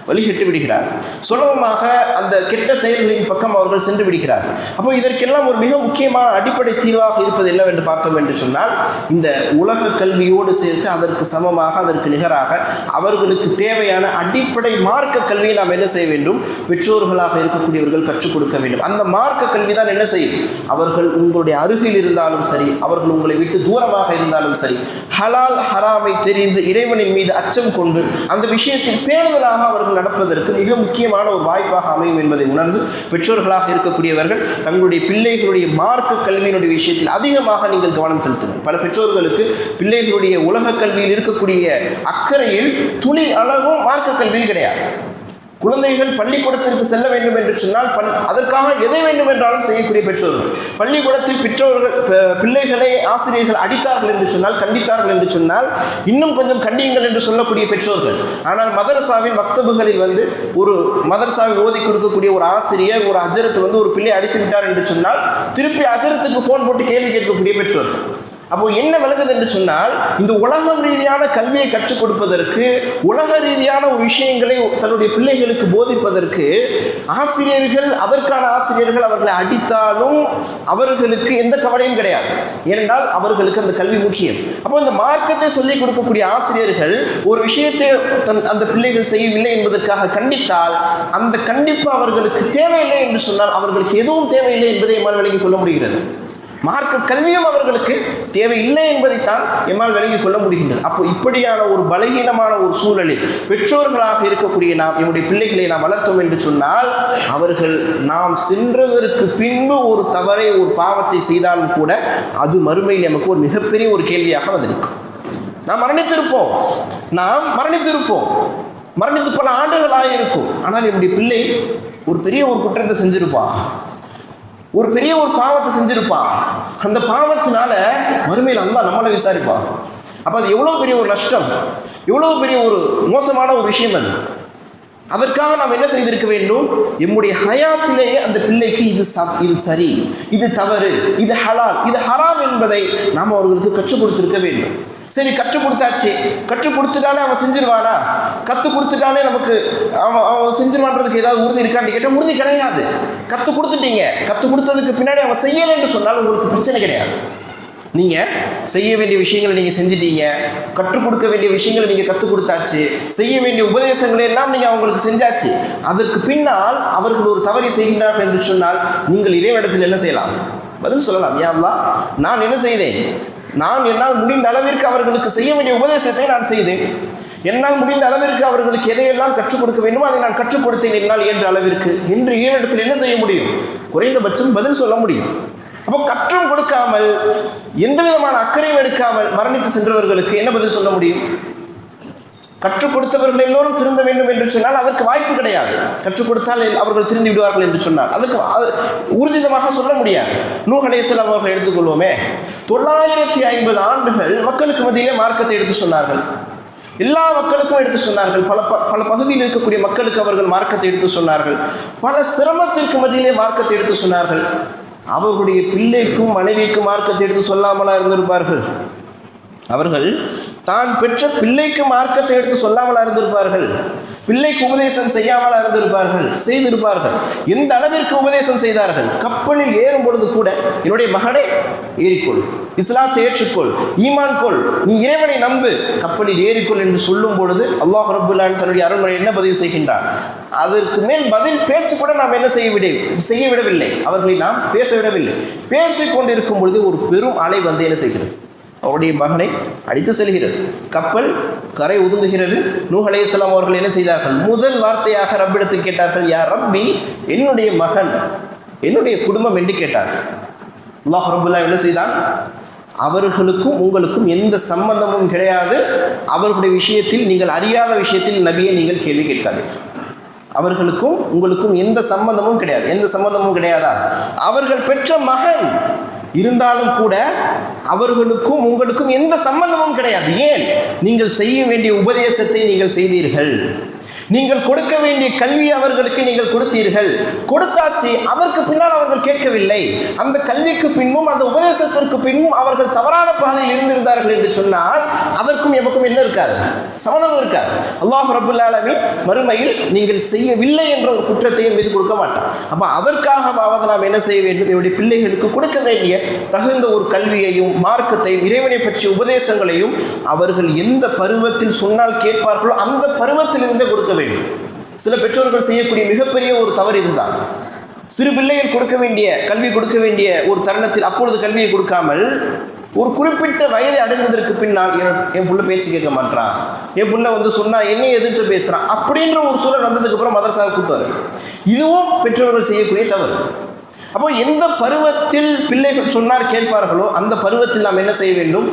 வழிகட்டு விடுகிறார். சுலபமாக அந்த கெட்ட செயல்களின் பக்கம் அவர்கள் சென்று விடுகிறார்கள். அப்போ இதற்கெல்லாம் ஒரு மிக முக்கியமான அடிப்படை தீர்வாக இருப்பது என்னவென்று பார்த்தோம் என்று சொன்னால், இந்த உலக கல்வியோடு சேர்த்து அதற்கு சமமாக அதற்கு நிகராக அவர்களுக்கு தேவையான அடிப்படை மார்க்க கல்வியை நாம் என்ன செய்ய வேண்டும்? பெற்றோர்களாக இருக்கக்கூடியவர்கள் கற்றுக் கொடுக்க வேண்டும். அந்த மார்க்க கல்வி தான் என்ன செய்யும்? அவர்கள் உங்களுடைய அருகில் இருந்தாலும் சரி, அவர்கள் உங்களை விட்டு தூரமாக இருந்தாலும் சரி, ஹலால் ஹராமை தெரிந்து இறைவனின் மீது அச்சம் கொண்டு அந்த விஷயத்தில் பேணுதலாக அவர்கள் நடப்பதற்கு மிக முக்கியமான ஒரு வாய்ப்பாக அமையும் என்பதை உணர்ந்து பெற்றோர்களாக இருக்கக்கூடியவர்கள் தங்களுடைய பிள்ளைகளுடைய மார்க்க கல்வியினுடைய விஷயத்தில் அதிகமாக நீங்கள் கவனம் செலுத்துங்கள். பல பெற்றோர்களுக்கு பிள்ளைகளுடைய உலக கல்வியில் இருக்கக்கூடிய அக்கறையில் துளி அளவும் மார்க்க கல்வியில் கிடையாது. குழந்தைகள் பள்ளிக்கூடத்திற்கு செல்ல வேண்டும் என்று சொன்னால் அதற்காக எதை வேண்டும் என்றாலும் செய்யக்கூடிய பெற்றோர்கள். பள்ளிக்கூடத்தில் பிள்ளைகளை ஆசிரியர்கள் அடித்தார்கள் என்று சொன்னால், கண்டித்தார்கள் என்று சொன்னால் இன்னும் கொஞ்சம் கண்டியுங்கள் என்று சொல்லக்கூடிய பெற்றோர்கள். ஆனால் மதரசாவின் மக்தபுகளில் ஒரு மதரசாவில் ஓதி கொடுக்கக்கூடிய ஒரு ஆசிரியர், ஒரு அஜரத்து ஒரு பிள்ளை அடித்து விட்டார் என்று சொன்னால் திருப்பி அஜரத்துக்கு ஃபோன் போட்டு கேள்வி கேட்கக்கூடிய பெற்றோர்கள். அப்போ என்ன விளங்குது என்று சொன்னால், இந்த உலகம் ரீதியான கல்வியை கற்றுக் கொடுப்பதற்கு, உலக ரீதியான ஒரு விஷயங்களை தன்னுடைய பிள்ளைகளுக்கு போதிப்பதற்கு அதற்கான ஆசிரியர்கள் அவர்களை அடித்தாலும் அவர்களுக்கு எந்த கவலையும் கிடையாது. ஏனென்றால் அவர்களுக்கு அந்த கல்வி முக்கியம். அப்போ இந்த மார்க்கத்தை சொல்லிக் கொடுக்கக்கூடிய ஆசிரியர்கள் ஒரு விஷயத்தை அந்த பிள்ளைகள் செய்யவில்லை என்பதற்காக கண்டித்தால் அந்த கண்டிப்பு அவர்களுக்கு தேவையில்லை என்று சொன்னால் அவர்களுக்கு எதுவும் தேவையில்லை என்பதை எம்மால் விளங்கிக் கொள்ள முடிகிறது. மார்க்க கல்வியும் அவர்களுக்கு தேவையில்லை என்பதைத்தான் எம்மால் விளங்கிக் கொள்ள முடிகின்றது. அப்போ இப்படியான ஒரு பலகீனமான ஒரு சூழலில் பெற்றோர்களாக இருக்கக்கூடிய நாம் என்னுடைய பிள்ளைகளை நாம் வளர்த்தோம் என்று சொன்னால் அவர்கள் நாம் சென்றதற்கு பின்பு ஒரு தவறை, ஒரு பாவத்தை செய்தாலும் கூட அது மறுமையில் நமக்கு ஒரு மிகப்பெரிய ஒரு கேள்வியாக வந்திருக்கும். நாம் மரணித்திருப்போம், மரணித்து பல ஆண்டுகளாக இருக்கும். ஆனால் என்னுடைய பிள்ளை ஒரு பெரிய ஒரு குற்றத்தை செஞ்சிருப்பான், ஒரு பெரிய ஒரு பாவத்தை செஞ்சிருப்பான். அந்த பாவத்தினால மறுமையில் அல்லாஹ் நம்மளை விசாரிப்பான். அப்போ அது எவ்வளோ பெரிய ஒரு நஷ்டம், எவ்வளோ பெரிய ஒரு மோசமான ஒரு விஷயம் அது. அதற்காக நாம் என்ன செய்திருக்க வேண்டும்? நம்முடைய ஹயாத்திலேயே அந்த பிள்ளைக்கு இது சரி, இது தவறு, இது ஹலால், இது ஹராம் என்பதை நாம் அவர்களுக்கு கற்றுக் கொடுத்திருக்க வேண்டும். சரி, கற்றுக் கொடுத்தாச்சு, கற்றுக் கொடுத்துட்டாலே அவன் செஞ்சிருவானா? கற்றுக் கொடுத்துட்டாலே நமக்கு அவன் செஞ்சிருவான்றதுக்கு ஏதாவது உறுதி இருக்கான்னு கேட்டால் உறுதி கிடையாது. கற்றுக் கொடுத்துட்டீங்க, கற்றுக் கொடுத்ததுக்கு பின்னாடி அவன் செய்யலை என்று சொன்னால் உங்களுக்கு பிரச்சனை கிடையாது. நீங்கள் செய்ய வேண்டிய விஷயங்களை நீங்கள் செஞ்சிட்டீங்க, கற்றுக் கொடுக்க வேண்டிய விஷயங்களை நீங்கள் கற்றுக் கொடுத்தாச்சு, செய்ய வேண்டிய உபதேசங்களை எல்லாம் நீங்கள் அவங்களுக்கு செஞ்சாச்சு. அதற்கு பின்னால் அவர்கள் ஒரு தவறை செய்கின்றார்கள் என்று சொன்னால் நீங்கள் இறைவனிடத்தில் என்ன செய்யலாம்? பதில் சொல்லலாம். யா அல்லாஹ், நான் என்ன செய்தேன்? நான் என்னால் முடிந்த அளவிற்கு அவர்களுக்கு செய்ய வேண்டிய உபதேசத்தை நான் செய்தேன். என்னால் முடிந்த அளவிற்கு அவர்களுக்கு எதையெல்லாம் கற்றுக் கொடுக்க வேண்டுமோ அதை நான் கற்றுக் கொடுத்தேன் என்னால் என்ற அளவிற்கு. இன்று இறைவனிடத்தில் என்ன செய்ய முடியும்? குறைந்தபட்சம் பதில் சொல்ல முடியும். அப்போ கற்றும் கொடுக்காமல் எந்த விதமான அக்கறையும் எடுக்காமல் மரணித்து சென்றவர்களுக்கு என்ன பதில் சொல்ல முடியும்? கற்றுக் கொடுத்தவர்கள் எல்லோரும் திருந்த வேண்டும் என்று சொன்னால் அதற்கு வாய்ப்பு கிடையாது. கற்றுக் கொடுத்தால் அவர்கள் திருந்தி விடுவார்கள் என்று சொன்னால் அதற்கு ஊர்ஜிதமாக சொல்ல முடியாது. நூஹ் அலைஹிஸ்ஸலாம் அவர்கள் எடுத்துக்கொள்வோமே, 950 ஆண்டுகள் மக்களுக்கு மத்தியிலே மார்க்கத்தை எடுத்து சொன்னார்கள். எல்லா மக்களுக்கும் எடுத்து சொன்னார்கள். பல பகுதியில் இருக்கக்கூடிய மக்களுக்கு அவர்கள் மார்க்கத்தை எடுத்து சொன்னார்கள். பல சிரமத்திற்கு மத்தியிலே மார்க்கத்தை எடுத்து சொன்னார்கள். அவர்களுடைய பிள்ளைக்கும் மனைவிக்கும் மார்க்கத்தை எடுத்து சொல்லாமலா இருந்திருப்பார்கள்? அவர்கள் தான் பெற்ற பிள்ளைக்கு மார்க்கத்தை எடுத்து சொல்லாமலா இருந்திருப்பார்கள்? பிள்ளைக்கு உபதேசம் செய்யாமலா இருந்திருப்பார்கள்? செய்திருப்பார்கள். எந்த அளவிற்கு உபதேசம் செய்தார்கள்? கப்பலில் ஏறும் பொழுது கூட என்னுடைய மகனை ஏறிக்கொள், இஸ்லாத்தை ஏற்றுக்கொள், ஈமான் கொள், நீ இறைவனை நம்பு, கப்பலில் ஏறிக்கொள் என்று சொல்லும் பொழுது அல்லாஹ் ரப்பல் ஆலமீன் தன்னுடைய அருள்முறை என்ன பதிவு செய்கின்றான்? அதற்கு மேல் பதில் பேச்சு கூட நாம் என்ன செய்ய விடவில்லை. அவர்களை நாம் பேச விடவில்லை. பேசிக் கொண்டிருக்கும் பொழுது ஒரு பெரும் அலை வந்து என்ன செய்கிறது? அவருடைய மகனை அடித்து செல்கிறது. கப்பல் கரை ஒதுங்குகிறது. நூஹ் அலைஹிஸ்ஸலாம் அவர்கள் என்ன செய்தார்கள்? முதல் வார்த்தையாக ரப்பிடத்தில் கேட்டார்கள், யா ரப்பி, என்னுடைய மகன், என்னுடைய குடும்பம் என்று கேட்டார்கள். அல்லாஹ் ரப்பல் ஆலமீன் என்ன செய்தான்? அவர்களுக்கும் உங்களுக்கும் எந்த சம்பந்தமும் கிடையாது. அவர்களுடைய விஷயத்தில், நீங்கள் அறியாத விஷயத்தில் நபியை நீங்கள் கேள்வி கேட்காதீர்கள். அவர்களுக்கும் உங்களுக்கும் எந்த சம்பந்தமும் கிடையாது. எந்த சம்பந்தமும் கிடையாதா? அவர்கள் பெற்ற மகன் இருந்தாலும் கூட அவர்களுக்கும் உங்களுக்கும் எந்த சம்பந்தமும் கிடையாது. ஏன்? நீங்கள் செய்ய வேண்டிய உபதேசத்தை நீங்கள் செய்தீர்கள். நீங்கள் கொடுக்க வேண்டிய கல்வி அவர்களுக்கு நீங்கள் கொடுத்தீர்கள். கொடுத்தாச்சு. அதற்கு பின்னால் அவர்கள் கேட்கவில்லை. அந்த கல்விக்கு பின்னும் அந்த உபதேசத்திற்கு பின்னும் அவர்கள் தவறான பாதையில் இருந்திருந்தார்கள் என்று சொன்னால் அதற்கும் எமக்கும் என்ன இருக்காது? சம்மதம் இருக்காது. அல்லாஹ் ரப்பல் ஆலமீன் மறுமையில் நீங்கள் செய்யவில்லை என்ற ஒரு குற்றத்தையும் மீது கொடுக்க மாட்டார். அப்போ அதற்காகவாவது நாம் என்ன செய்ய வேண்டும்? என்னுடைய பிள்ளைகளுக்கு கொடுக்க வேண்டிய தகுந்த ஒரு கல்வியையும் மார்க்கத்தையும் இறைவனை பற்றிய உபதேசங்களையும் அவர்கள் எந்த பருவத்தில் சொன்னால் கேட்பார்களோ அந்த பருவத்தில் இருந்தே கொடுக்க வேண்டும். சில பெற்றோர்கள் செய்யக்கூடிய மிகப்பெரிய ஒரு தவறு இதுதான். சிறு பிள்ளைகள் கொடுக்க வேண்டிய கல்வி கொடுக்க வேண்டிய ஒரு தருணத்தில் அப்பொழுது கல்வியை கொடுக்காமல் ஒரு குறிப்பிட்ட வயதை அடைந்ததற்கு பின்னால் என் புள்ள பேச்சு கேட்க மாட்டான், என் புள்ள வந்து சொன்னா என்னை எதிர்த்து பேசுறான் அப்படின்ற ஒரு சூழல் வந்ததுக்கு அப்புறம் மதரசாவை கூட்டுவார். இதுவும் பெற்றோர்கள் செய்யக்கூடிய தவறு. அப்போ எந்த பருவத்தில் பிள்ளைகள் சொன்னார் கேட்பார்களோ அந்த பருவத்தில் நாம் என்ன செய்ய வேண்டும்?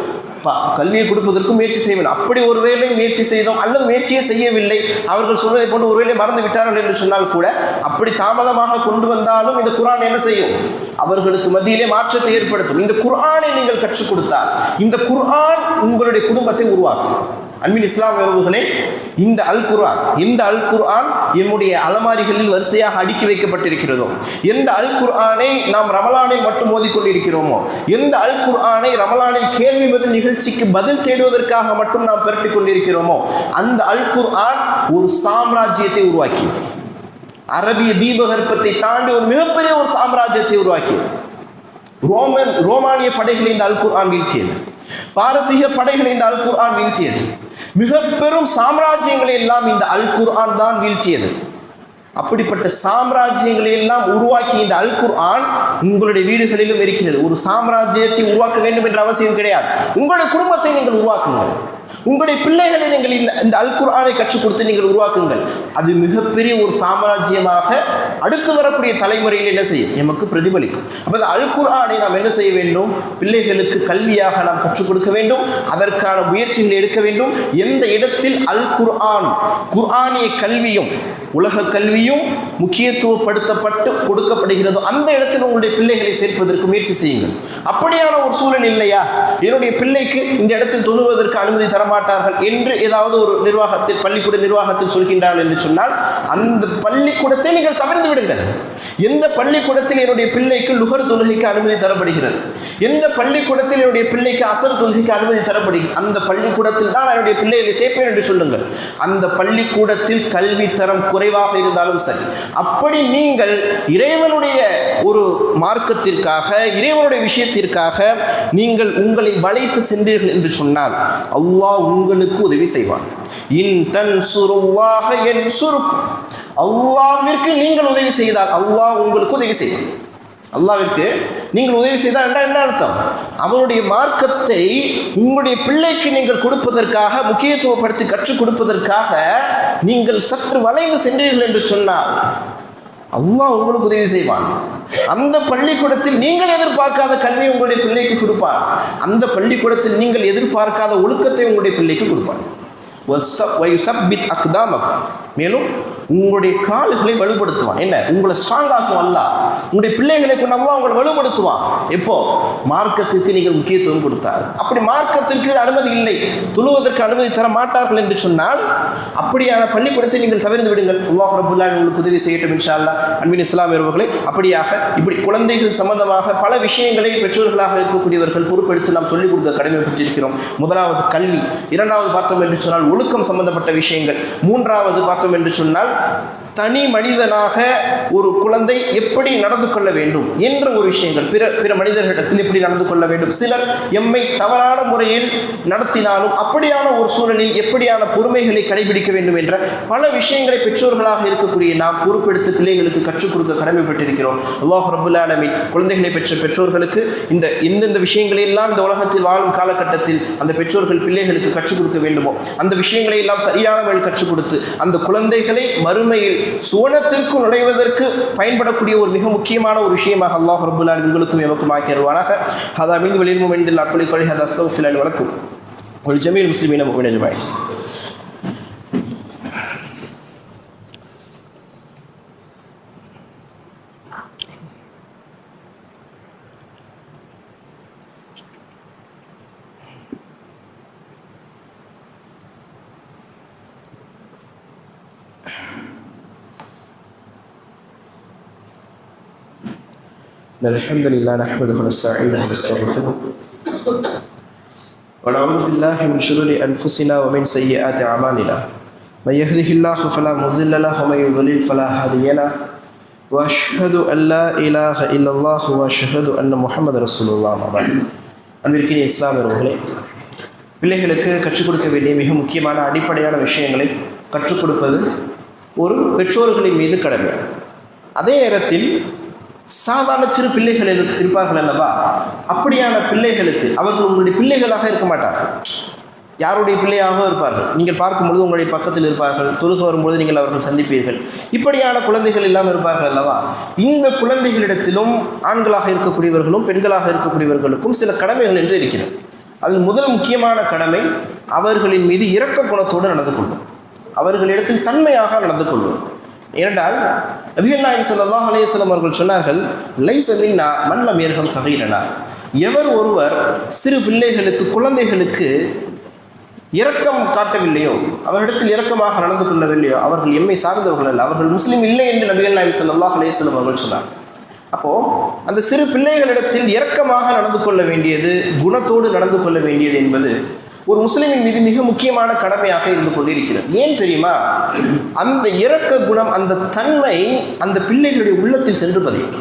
கல்வியை கொடுப்பதற்கு முயற்சி செய்ய வேண்டும். அப்படி ஒருவேளை முயற்சி செய்தோம் அல்லது முயற்சியே செய்யவில்லை, அவர்கள் சொல்வதை போன்று ஒருவேளை மறந்து விட்டார்கள் என்று சொன்னால் கூட அப்படி தாமதமாக கொண்டு வந்தாலும் இந்த குர்ஆன் என்ன செய்யும்? அவர்களுக்கு மத்தியிலே மாற்றத்தை ஏற்படுத்தும். இந்த குர்ஆனை நீங்கள் கற்றுக் கொடுத்தால் இந்த குர்ஆன் உங்களுடைய குடும்பத்தை உருவாக்கும். அன்பின் இஸ்லாம் உறவுகளே, இந்த அல் குர்ஆன் என்னுடைய அலமாரிகளில் வரிசையாக அடுக்கி வைக்கப்பட்டிருக்கிறதோ, எந்த அல் குர்ஆனை நாம் ரமலானில் மட்டும் ஓதிக்கொண்டிருக்கிறோமோ, எந்த அல் குர்ஆனை ரமலானில் கேள்வி பதில் நிகழ்ச்சிக்கு பதில் தேடுவதற்காக மட்டும் நாம் பெருட்டிக் கொண்டிருக்கிறோமோ அந்த அல் குர்ஆன் ஒரு சாம்ராஜ்யத்தை உருவாக்கி, அரபிய தீபகற்பத்தை தாண்டி ஒரு மிகப்பெரிய ஒரு சாம்ராஜ்யத்தை உருவாக்கி, ரோமானிய படைகளை இந்த அல் குர்ஆன் வீழ்த்தியது, பாரசீக படைகளை இந்த அல் குர்ஆன் வீழ்த்தியது, மிக பெரும் சாம்ராஜ்யங்களை எல்லாம் இந்த அல் குர்ஆன் தான் வீழ்த்தியது. அப்படிப்பட்ட சாம்ராஜ்யங்களை எல்லாம் உருவாக்கி இந்த அல் குர்ஆன் உங்களுடைய வீடுகளிலும் இருக்கிறது. ஒரு சாம்ராஜ்யத்தை உருவாக்க வேண்டும் என்ற அவசியம் கிடையாது. உங்களுடைய குடும்பத்தை நீங்கள் உருவாக்குங்கள். உங்களுடைய பிள்ளைகளை நீங்கள் இந்த அல் குர்ஆனை கற்றுக் கொடுத்து நீங்கள் உருவாக்குங்கள். அது மிகப்பெரிய ஒரு சாம்ராஜ்யமாக அடுத்து வரக்கூடிய தலைமுறையில் என்ன செய்யும்? நமக்கு பிரதிபலிக்கும். அப்போ அல் குர்ஆனை நாம் என்ன செய்ய வேண்டும்? பிள்ளைகளுக்கு கல்வியாக நாம் கற்றுக் கொடுக்க வேண்டும். அதற்கான முயற்சிகளை எடுக்க வேண்டும். எந்த இடத்தில் அல் குர்ஆனிய கல்வியும் உலக கல்வியும் முக்கியத்துவப்படுத்தப்பட்டு கொடுக்கப்படுகிறதோ அந்த இடத்தில் உங்களுடைய பிள்ளைகளை சேர்ப்பதற்கு முயற்சி செய்யுங்கள். அப்படியான ஒரு சூழல் இல்லையா, என்னுடைய பிள்ளைக்கு இந்த இடத்தில் தொழுவதற்கு அனுமதி தரமாட்டார்கள் என்று ஏதாவது ஒரு நிர்வாகத்தில் பள்ளிக்கூட நிர்வாகத்தில் சொல்கின்றார்கள் என்று சொன்னால் அந்த பள்ளிக்கூடத்தை நீங்கள் தவிர்த்து விடுங்கள். எந்த பள்ளிக்கூடத்தில் என்னுடைய பிள்ளைக்கு லுகர் தொழுகைக்கு அனுமதி தரப்படுகிறது, எந்த பள்ளிக்கூடத்தில் என்னுடைய பிள்ளைக்கு அசர் தொழுகைக்கு அனுமதி தரப்படுகிறது, அந்த பள்ளிக்கூடத்தில் தான் என்னுடைய பிள்ளைகளை சேர்ப்பேன் என்று சொல்லுங்கள். அந்த பள்ளிக்கூடத்தில் கல்வி தரம் குறைவாக இருந்தாலும் சரி, அப்படி நீங்கள் இறைவனுடைய ஒரு மார்க்கத்திற்காக இறைவனுடைய விஷயத்திற்காக நீங்கள் உங்களை வளைத்து சென்றீர்கள் என்று சொன்னால் அல்லாஹ் உங்களுக்கு உதவி செய்வான். இன் தன்சுருல்லாஹ யன்சுருக்கும், அல்லாஹ்விற்கு நீங்கள் உதவி செய்தால் அல்லாஹ் உங்களுக்கு உதவி செய்வான். அல்லாஹ்விற்கு நீங்கள் உதவி செய்தால் என்ன அர்த்தம்? அவனுடைய மார்க்கத்தை உங்களுடைய பிள்ளைக்கு நீங்கள் கொடுப்பதற்காக, முக்கியத்துவப்படுத்தி கற்றுக் கொடுப்பதற்காக நீங்கள் சற்று வளைந்து சென்றீர்கள் என்று சொன்னால் அல்லாஹ் உங்களுக்கு உதவி செய்வான். அந்த பள்ளிக்கூடத்தில் நீங்கள் எதிர்பார்க்காத கல்வி உங்களுடைய பிள்ளைக்கு கொடுப்பார். அந்த பள்ளிக்கூடத்தில் நீங்கள் எதிர்பார்க்காத ஒழுக்கத்தை உங்களுடைய பிள்ளைக்கு கொடுப்பார். மேலும் உங்களுடைய கால்களை வலுப்படுத்துவான். என்ன? உங்களை ஸ்ட்ராங் ஆக்கும் அல்லாஹ். உங்களுடைய பிள்ளைகளை கொண்டு உங்களை வலுப்படுத்துவான். எப்போ? மார்க்கத்திற்கு நீங்கள் முக்கியத்துவம் கொடுத்தார். அப்படி மார்க்கத்திற்கு அனுமதி இல்லை, தொழுவதற்கு அனுமதி தர மாட்டார்கள் என்று சொன்னால் அப்படியான பள்ளிக்கூடத்தை நீங்கள் தவிர்த்து விடுங்கள். அல்லாஹ் ரப்பல் ஆலமீன் உங்களுக்கு உதவி செய்யட்டும் இன்ஷா அல்லாஹ். அன்பின் இஸ்லாமியர்களே, அப்படியாக இப்படி குழந்தைகள் சம்பந்தமாக பல விஷயங்களை பெற்றோர்களாக இருக்கக்கூடியவர்கள் பொறுப்பெடுத்து நாம் சொல்லிக் கொடுக்க கடமைப்பட்டிருக்கிறோம். முதலாவது கல்வி, இரண்டாவது பார்த்தோம் என்று சொன்னால் ஒழுக்கம் சம்பந்தப்பட்ட விஷயங்கள், மூன்றாவது பார்த்தோம் என்று சொன்னால் தனி மனிதனாக ஒரு குழந்தை எப்படி நடந்து கொள்ள வேண்டும் என்ற ஒரு விஷயங்கள், பிற மனிதர்களிடத்தில் எப்படி நடந்து கொள்ள வேண்டும், சிலர் எம்மை தவறான முறையில் நடத்தினாலும் அப்படியான ஒரு சூழலில் எப்படியான பொறுமைகளை கடைபிடிக்க வேண்டும் என்ற பல விஷயங்களை பெற்றோர்களாக இருக்கக்கூடிய நாம் பொறுப்பெடுத்து பிள்ளைகளுக்கு கற்றுக் கொடுக்க கடமைப்பட்டிருக்கிறோம். அல்லாஹ் ரப்பல் ஆலமீன் குழந்தைகளை பெற்ற பெற்றோர்களுக்கு எந்தெந்த விஷயங்களை எல்லாம் இந்த உலகத்தில் வாழும் காலகட்டத்தில் அந்த பெற்றோர்கள் பிள்ளைகளுக்கு கற்றுக் கொடுக்க வேண்டுமோ அந்த விஷயங்களை எல்லாம் சரியான வழி கற்றுக் கொடுத்து அந்த குழந்தைகளை மறுமையில் சுவனத்திற்கு நுழைவதற்கு பயன்படக்கூடிய ஒரு மிக முக்கியமான ஒரு விஷயமாக அல்லாஹ் ரப்பல் ஆலமீன் உங்களுக்கும் எமக்கும் ஆக்கியருவானாக. ஹதா மின் வலில் முமினில் அக்குலி கொலி ஹதா அஸ்தக்ஃபிருல்லாஹ் வலக்கும் வல் ஜமீல் முஸ்லிமீன முஃமினீன அஜ்மஈன். الحمد لله نحمده ونستعينه ونستغفره ونعوذ بالله من شرور انفسنا ومن سيئات اعمالنا من يهده الله فلا مضل له ومن يضلل فلا هادي له واشهد ان لا اله الا الله واشهد ان محمد رسول الله. அன்பிற்கினிய இஸ்லாமியர்களே, பிள்ளைகளுக்கு கற்றுக் கொடுக்க வேண்டிய மிக முக்கியமான அடிப்படையான விஷயங்களை கற்றுக் கொடுப்பது ஒரு பெற்றோர்களின் மீது கடமை. அதே நேரத்தில் சாதாரண சிறு பிள்ளைகள் இருப்பார்கள் அல்லவா, அப்படியான பிள்ளைகளுக்கு அவர்கள் உங்களுடைய பிள்ளைகளாக இருக்க மாட்டார்கள், யாருடைய பிள்ளையாக இருப்பார்கள். நீங்கள் பார்க்கும்பொழுது உங்களுடைய பக்கத்தில் இருப்பார்கள், தொழுக வரும்பொழுது நீங்கள் அவர்கள் சந்திப்பீர்கள். இப்படியான குழந்தைகள் எல்லாம் இருப்பார்கள் அல்லவா. இந்த குழந்தைகளிடத்திலும் ஆண்களாக இருக்கக்கூடியவர்களும் பெண்களாக இருக்கக்கூடியவர்களுக்கும் சில கடமைகள் என்று இருக்கிறது. அதில் முதல் முக்கியமான கடமை அவர்களின் மீது இரக்க குணத்தோடு நடந்து கொள்ளும், அவர்களிடத்தில் தன்மையாக நடந்து கொள்ளும். ஏனென்றால் நபிகள் நாயகம் ஸல்லல்லாஹு அலைஹி வஸல்லம் அவர்கள் சொன்னார்கள், லைஸ மின்னா மன் லம் யர்ஹம் ஸகீரனா. எவர் ஒருவர் சிறு பிள்ளைகளுக்கு, குழந்தைகளுக்கு இரக்கம் காட்டவில்லையோ, அவரிடத்தில் இரக்கமாக நடந்து கொள்ளவில்லையோ அவர்கள் எம்மை சார்ந்தவர்கள் அல்ல, அவர்கள் முஸ்லீம் இல்லை என்று நபிகள் நாயகம் ஸல்லல்லாஹு அலைஹி வஸல்லம் அவர்கள் சொன்னார். அப்போது அந்த சிறு பிள்ளைகளிடத்தில் இரக்கமாக நடந்து கொள்ள வேண்டியது, குணத்தோடு நடந்து கொள்ள வேண்டியது என்பது ஒரு முஸ்லிமின் மீது மிக முக்கியமான கடமையாக இருந்து கொண்டிருக்கிறது. ஏன் தெரியுமா? அந்த இரக்க குணம், அந்த தன்மை அந்த பிள்ளைகளுடைய உள்ளத்தில் சென்று பதியும்.